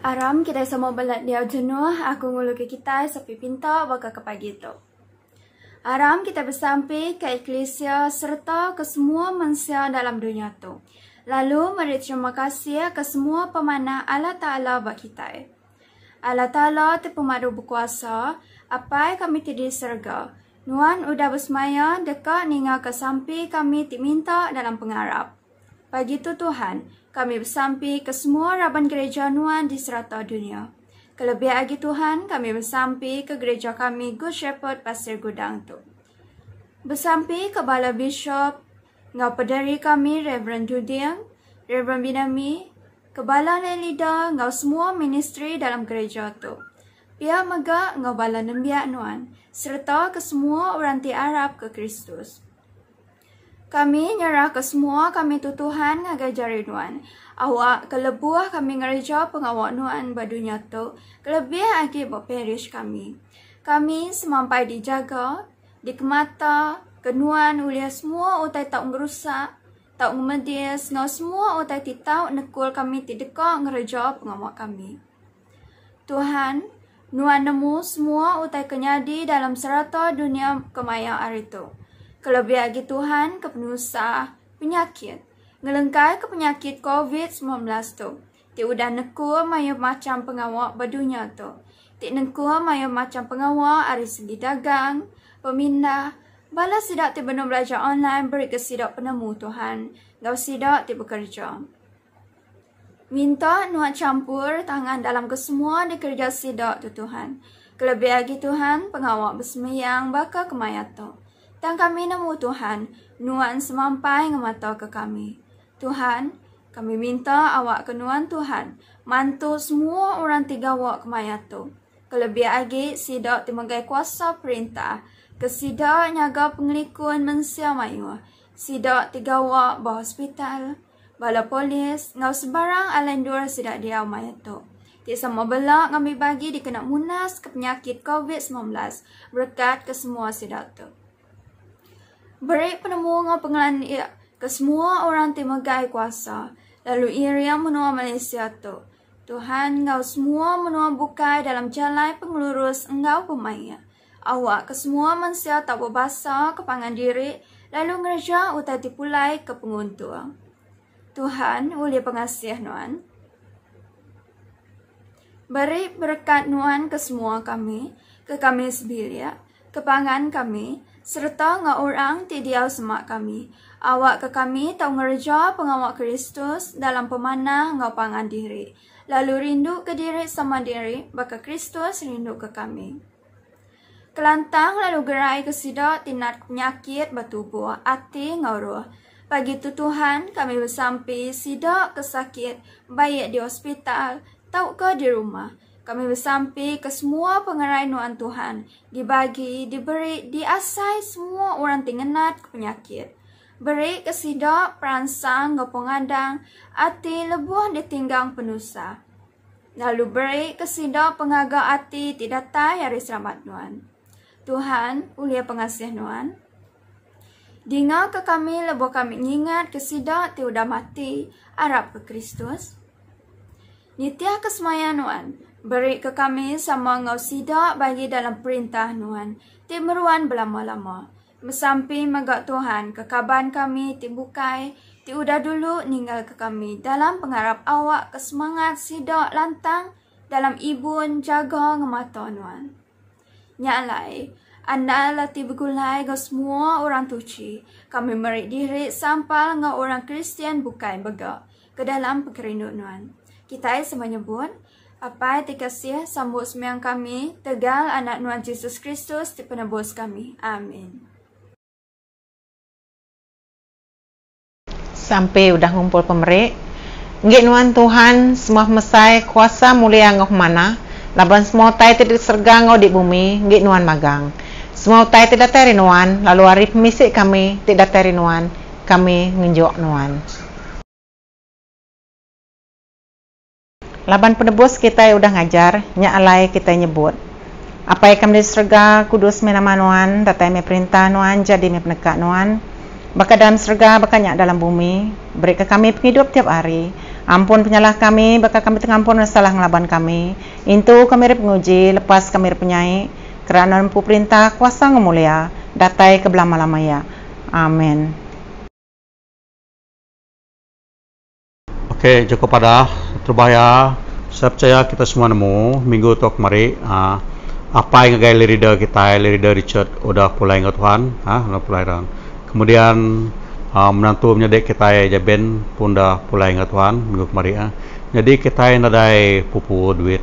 G: Aram kita semua belat dia jenuh, aku ngulu ke kita sepi pinta baka ke pagi tu. Aram kita bersampai ke eklesia serta ke semua manusia dalam dunia tu. Lalu mari terima kasih ke semua pemanah Allah Ta'ala bagi kita. Allah Ta'ala tu pemadu berkuasa, apa kami tidak serga. Nuan udah bersemaya dekat ninga ke sampi kami minta dalam pengharap. Pagi tu Tuhan, kami bersampi ke semua raban gereja Nuan di serata dunia. Kelebih lagi Tuhan, kami bersampi ke gereja kami Good Shepherd Pasir Gudang tu. Bersampi ke Bala Bishop, ngau pedari kami Reverend Judiang, Reverend Binami, Kebala Lelida, ngau semua ministry dalam gereja tu. Pihak Mega, ngau bala nembiak Nuan, serta ke semua orang ti Arab ke Kristus. Kami nyerah ke semua kami tu Tuhan ngagajari Nuan. Awak kelebuah kami ngereja pengawak Nuan badunya tu, kelebih lagi berperish kami. Kami semampai dijaga, dikemata, kenuan uliah semua utai tak ngerusak, tak ngemedias, ngau semua utai titau nekul kami tidekak ngereja pengawak kami. Tuhan, Nuan nemu semua utai kenyadi dalam serata dunia kemaya hari tu. Kelebih lagi Tuhan ke penusah, penyakit. Ngelengkai ke penyakit COVID-19 tu. Ti udah nekul maya macam pengawak badunya tu. Ti nekul maya macam pengawak dari segi dagang, pemindah. Bala sidak ti benar belajar online beri ke sidak penemu Tuhan. Gau sidak ti bekerja. Minta Nuan campur tangan dalam kesemua di kerja sidak tu Tuhan. Kelebih lagi Tuhan pengawak bersemayang baka kemayat tu. Dan kami nemu Tuhan, Nuan semampai ngemata ke kami. Tuhan, kami minta awak ke Nuan Tuhan, mantu semua orang tiga awak kemayat tu. Kelebih lagi sidak ti menggai kuasa perintah. Kesidak nyaga pengelikun mensia mayu. Sidak tiga awak bawa hospital. Bala polis, ngau sebarang alendur sidak dia mayat tu. Ti sama belak ngambil bagi dikena munas ke penyakit COVID-19. Berkat ke semua sidak tu. Beri penemu ngau pengelan ke semua orang ti megai kuasa. Lalu iria menua Malaysia tu. Tuhan ngau semua menua bukai dalam jalan pengelurus engkau pemaya. Awak ke semua manusia tak berbahasa ke pangan diri, lalu ngerja utai tipulai ke penguntur. Tuhan, ulia pengasih Nuan. Beri berkat Nuan ke semua kami, ke kami sebilia, ke pangan kami, serta ngau orang tidiau semak kami. Awak ke kami tahu ngerja pengawak Kristus dalam pemanah ngau pangan diri. Lalu rindu ke diri sama diri, baka Kristus rindu ke kami. Kelantang lalu gerai ke sidak tinat penyakit batubuh, hati ngauruh. Pagi tu Tuhan kami bersampi sidak kesakit, baik di hospital, tau ke di rumah. Kami bersampi ke semua pengerai Nuan Tuhan, dibagi, diberi, diasai semua orang tingenat ke penyakit. Beri ke sidak peransang ke pengadang, hati lebuh ditinggang penusa. Lalu beri ke sidak pengaga hati tidak tay hari selamat Nuan. Tuhan, ulia pengasih Nuan. Dengar ke kami lebuh kami ingat ke sidak ti udah mati, Arab ke Kristus. Nitya kesemaya Nuan, beri ke kami sama ngau sidak bagi dalam perintah Nuan, ti meruan belama-lama. Mesampi megak Tuhan, kekaban kami ti bukai, ti udah dulu ninggal ke kami dalam pengharap awak kesemangat sidak lantang dalam ibun jaga ngemata Nuan. Nyalai, anda latih begulai ke semua orang tuci. Kami merik diri sampal ngau orang Kristian bukai begak ke dalam pekerindu Nuan. Kita semua nyebut, apa dikasih sambut sembiang kami, tegal anak Nuan Yesus Kristus di penebus kami. Amin.
A: Sampai udah ngumpul pemerik. Nggih Nuan Tuhan, semua mesai kuasa mulia ngau mana. Laban semua tai tidak serga ngau di bumi, nggih Nuan magang. Semua tai tidak teri Nuan, lalu hari pemisik kami tidak teri Nuan, kami ngenjok Nuan. Laban penebus kita udah ngajar, nyak alai kita nyebut. Apa yang kami serga kudus menama Nuan, datai me perintah Nuan, jadi me penekak Nuan. Baka dalam serga, baka nyak dalam bumi, beri ke kami penghidup tiap hari. Ampun penyalah kami, baka kami tengampun salah ngelaban kami. Intu kami penguji, lepas kami penyai. Kerana empu perintah kuasa ngemulia, datai ke belama-lamaya. Amin.
B: Okey, cukup pada terbahaya saya percaya kita semua nemu minggu tu kemari apa yang gaya leader kita, leader Richard udah pulai dengan Tuhan, udah pulai dan kemudian menantu menyedek kita Jaben pun dah pulai dengan Tuhan minggu kemari. Jadi kita nadai pupu duit,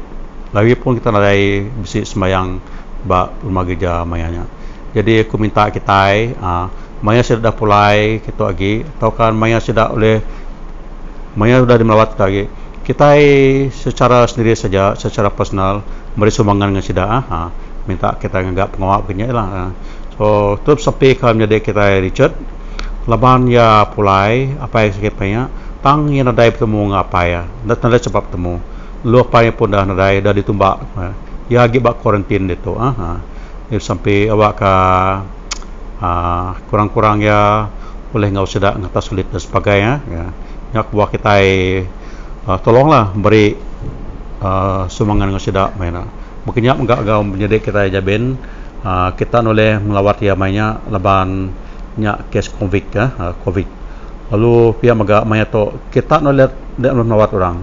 B: lagi pun kita nadai bisi sembayang bak rumah gereja mayanya. Jadi aku minta kita maya sudah pulai kita lagi, atau kan maya sudah oleh maya sudah dimelawat lagi. Kita secara sendiri saja, secara personal beri sumbangan dengan sida minta kita enggak pengawal begini lah. So terus sampai kalau menjadi kita Richard laban ya pulai apa yang sakit banyak pang yang nadai bertemu apa ya dan nadai sebab temu lu apa yang pun dah nadai dah ditumbak ya lagi bak kuarantin itu sampai awak ke kurang-kurang ya boleh ngau sedak ngata sulit dan sebagainya ya nyak buat kita tolonglah beri sumbangan dengan sedak mana mungkin nyak enggak menjadi kita Jaben kita boleh melawat ya mainnya laban nyak kes covid lalu pihak magak maya to kita nolak dak melawat orang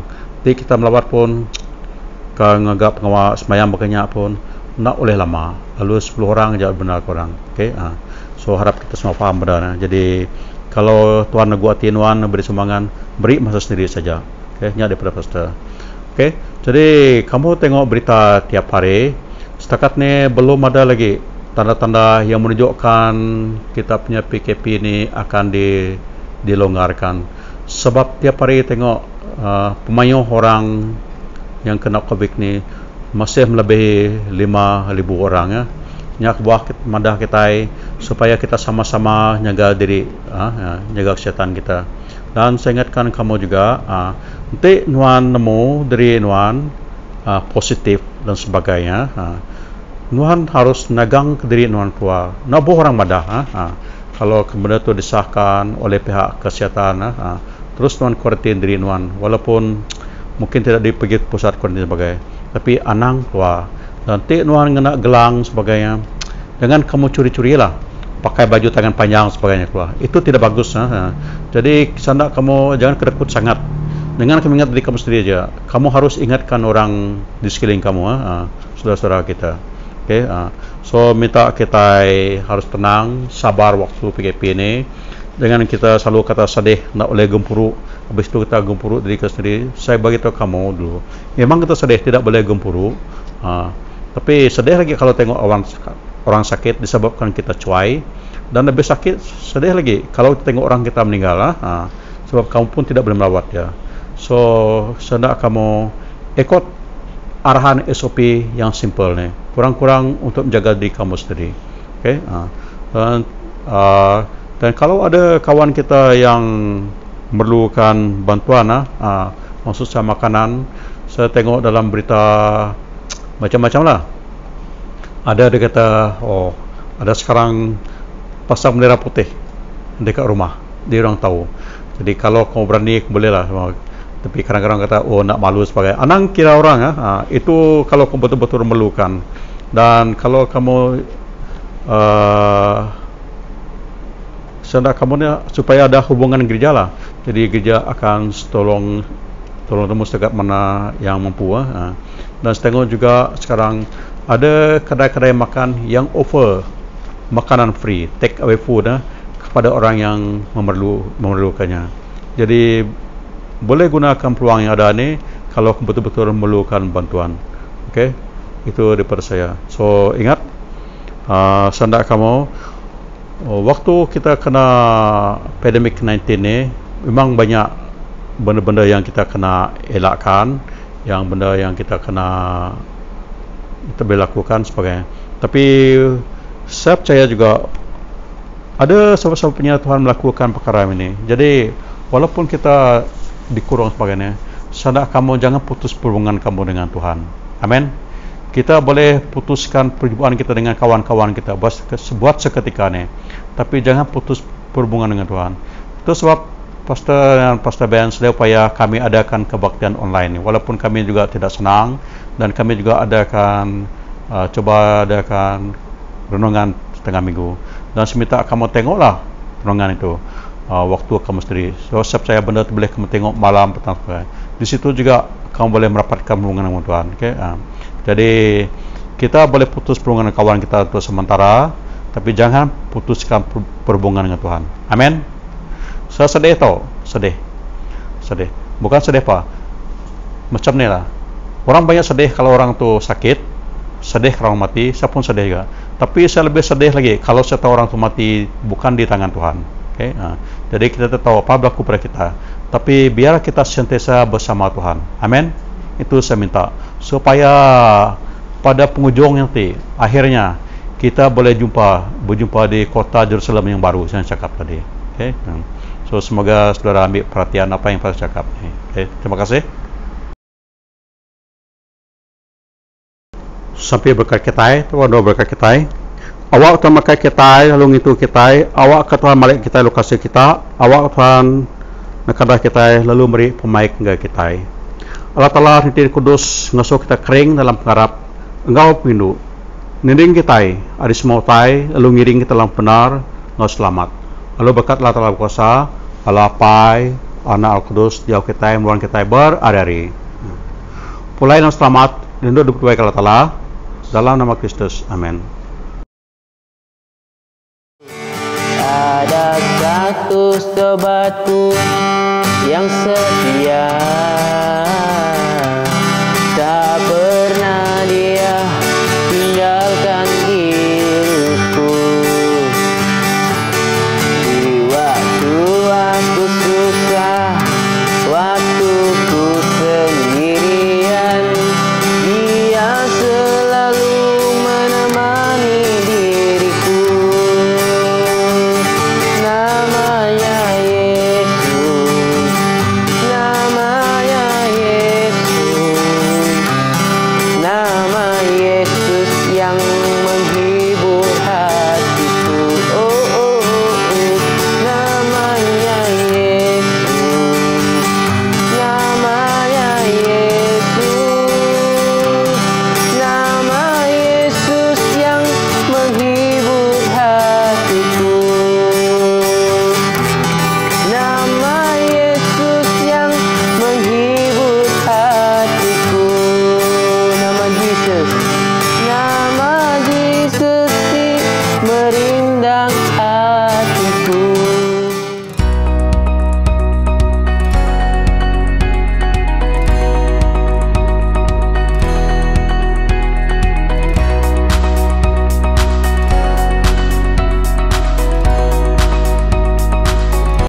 B: jadi kita melawat pun ke ngagap pengawas semayang makanya pun nak oleh lama lalu 10 orang jauh benar korang so harap kita semua faham benar jadi kalau tuan nagu atinuan beri sumbangan beri masa sendiri saja nya daripada pastor jadi kamu tengok berita tiap hari setakat ni belum ada lagi tanda-tanda yang menunjukkan kita punya PKP ini akan dilonggarkan sebab tiap hari tengok pemayuh orang yang kena COVID ni masih melebihi 5,000 orang ya. Nyak buah madah kita supaya kita sama-sama jaga diri jaga kesehatan kita. Dan saya ingatkan kamu juga nanti nuan nemu dari nuan positif dan sebagainya nuan harus nagang ke diri nuan tua nabuh orang madah kalau kemudian itu disahkan oleh pihak kesehatan terus nuan kuarantin diri nuan walaupun mungkin tidak pergi pusat kuarantin sebagainya tapi anang tua nanti nuan kena gelang sebagainya jangan kamu curi-curi lah pakai baju tangan panjang sebagainya keluar itu tidak bagus jadi sanda kamu jangan kedekut sangat dengan kamu ingat diri kamu sendiri aja kamu harus ingatkan orang di sekeliling kamu saudara-saudara kita so minta kita harus tenang sabar waktu PKP ini jangan kita selalu kata sedih nak oleh gempuruk habis itu kita gempuruk diri kita sendiri saya bagi tahu kamu dulu memang kita sedih tidak boleh gempuruk tapi sedih lagi kalau tengok orang sakit disebabkan kita cuai dan lebih sakit sedih lagi kalau tengok orang kita meninggal sebab kamu pun tidak boleh melawat ya so sendak kamu ikut arahan SOP yang simple nih kurang-kurang untuk menjaga diri kamu sendiri dan kalau ada kawan kita yang memerlukan bantuan maksud saya makanan saya tengok dalam berita macam-macam lah ada dia kata ada sekarang pasang bendera putih dekat rumah dia orang tahu jadi kalau kamu berani boleh lah tapi kadang-kadang kata nak malu sebagai anang kira orang itu kalau kamu betul-betul memerlukan dan kalau kamu sendak kamu ni supaya ada hubungan gereja lah jadi gereja akan tolong temu dekat mana yang mampu dan setengah juga sekarang ada kedai-kedai makan yang offer makanan free take away food kepada orang yang memerlukannya jadi boleh gunakan peluang yang ada ni kalau betul-betul memerlukan bantuan itu daripada saya so ingat sendak kamu waktu kita kena pandemik 19 ni memang banyak benda-benda yang kita kena elakkan yang benda yang kita kena kita boleh lakukan sebagainya tapi saya percaya juga ada sebab-sebab punya Tuhan melakukan perkara ini jadi walaupun kita dikurung sebagainya sendak kamu jangan putus hubungan kamu dengan Tuhan amin kita boleh putuskan perjumpaan kita dengan kawan-kawan kita buat seketika ni tapi jangan putus perhubungan dengan Tuhan itu sebab Pastor Ben sudah upaya kami adakan kebaktian online ni walaupun kami juga tidak senang dan kami juga adakan coba adakan renungan setengah minggu dan seminta kamu tengoklah renungan itu waktu kamu sendiri. So, saya benda itu boleh kamu tengok malam, petang, sebagainya. Di situ juga kamu boleh mendapatkan perlindungan dengan Tuhan. Okay? Jadi kita boleh putus perhubungan dengan kawan kita untuk sementara, tapi jangan putuskan perhubungan dengan Tuhan. Amin. Saya sedih tau, sedih. Bukan sedih apa? Macam ni lah. Orang banyak sedih kalau orang tu sakit, sedih kalau orang mati, saya pun sedih juga. Tapi saya lebih sedih lagi kalau saya tahu orang tu mati bukan di tangan Tuhan. Okay? Jadi kita tahu apa berlaku pada kita. Tapi biar kita sentiasa bersama Tuhan. Amin. Itu saya minta supaya pada penghujung nanti, akhirnya kita boleh berjumpa di kota Jerusalem yang baru yang saya cakap tadi. Okay? So semoga saudara ambil perhatian apa yang saya cakap. Okay? Terima kasih. Sampai berkat kita, Tuhan doa berkat kita. Awak Tuhan makai kita, lalu itu kita. Awak ke Tuhan malik kita lokasi kita. Awak Tuhan nakadah kita, lalu beri pemaik enggak kita. Allah Taala Niti Kudus ngasuh kita kering dalam pengharap Engkau pindu. Ninding kita, ada semua tai, lalu ngiring kita dalam benar, engkau selamat. Lalu berkat Allah Taala berkuasa, Allah Pai, Anak Al-Kudus, jauh kita, meluang kita berhari-hari. Pulai dalam selamat, rindu dua Allah Taala. Dalam nama Kristus, amin.
C: Ada satu sobatku yang setia,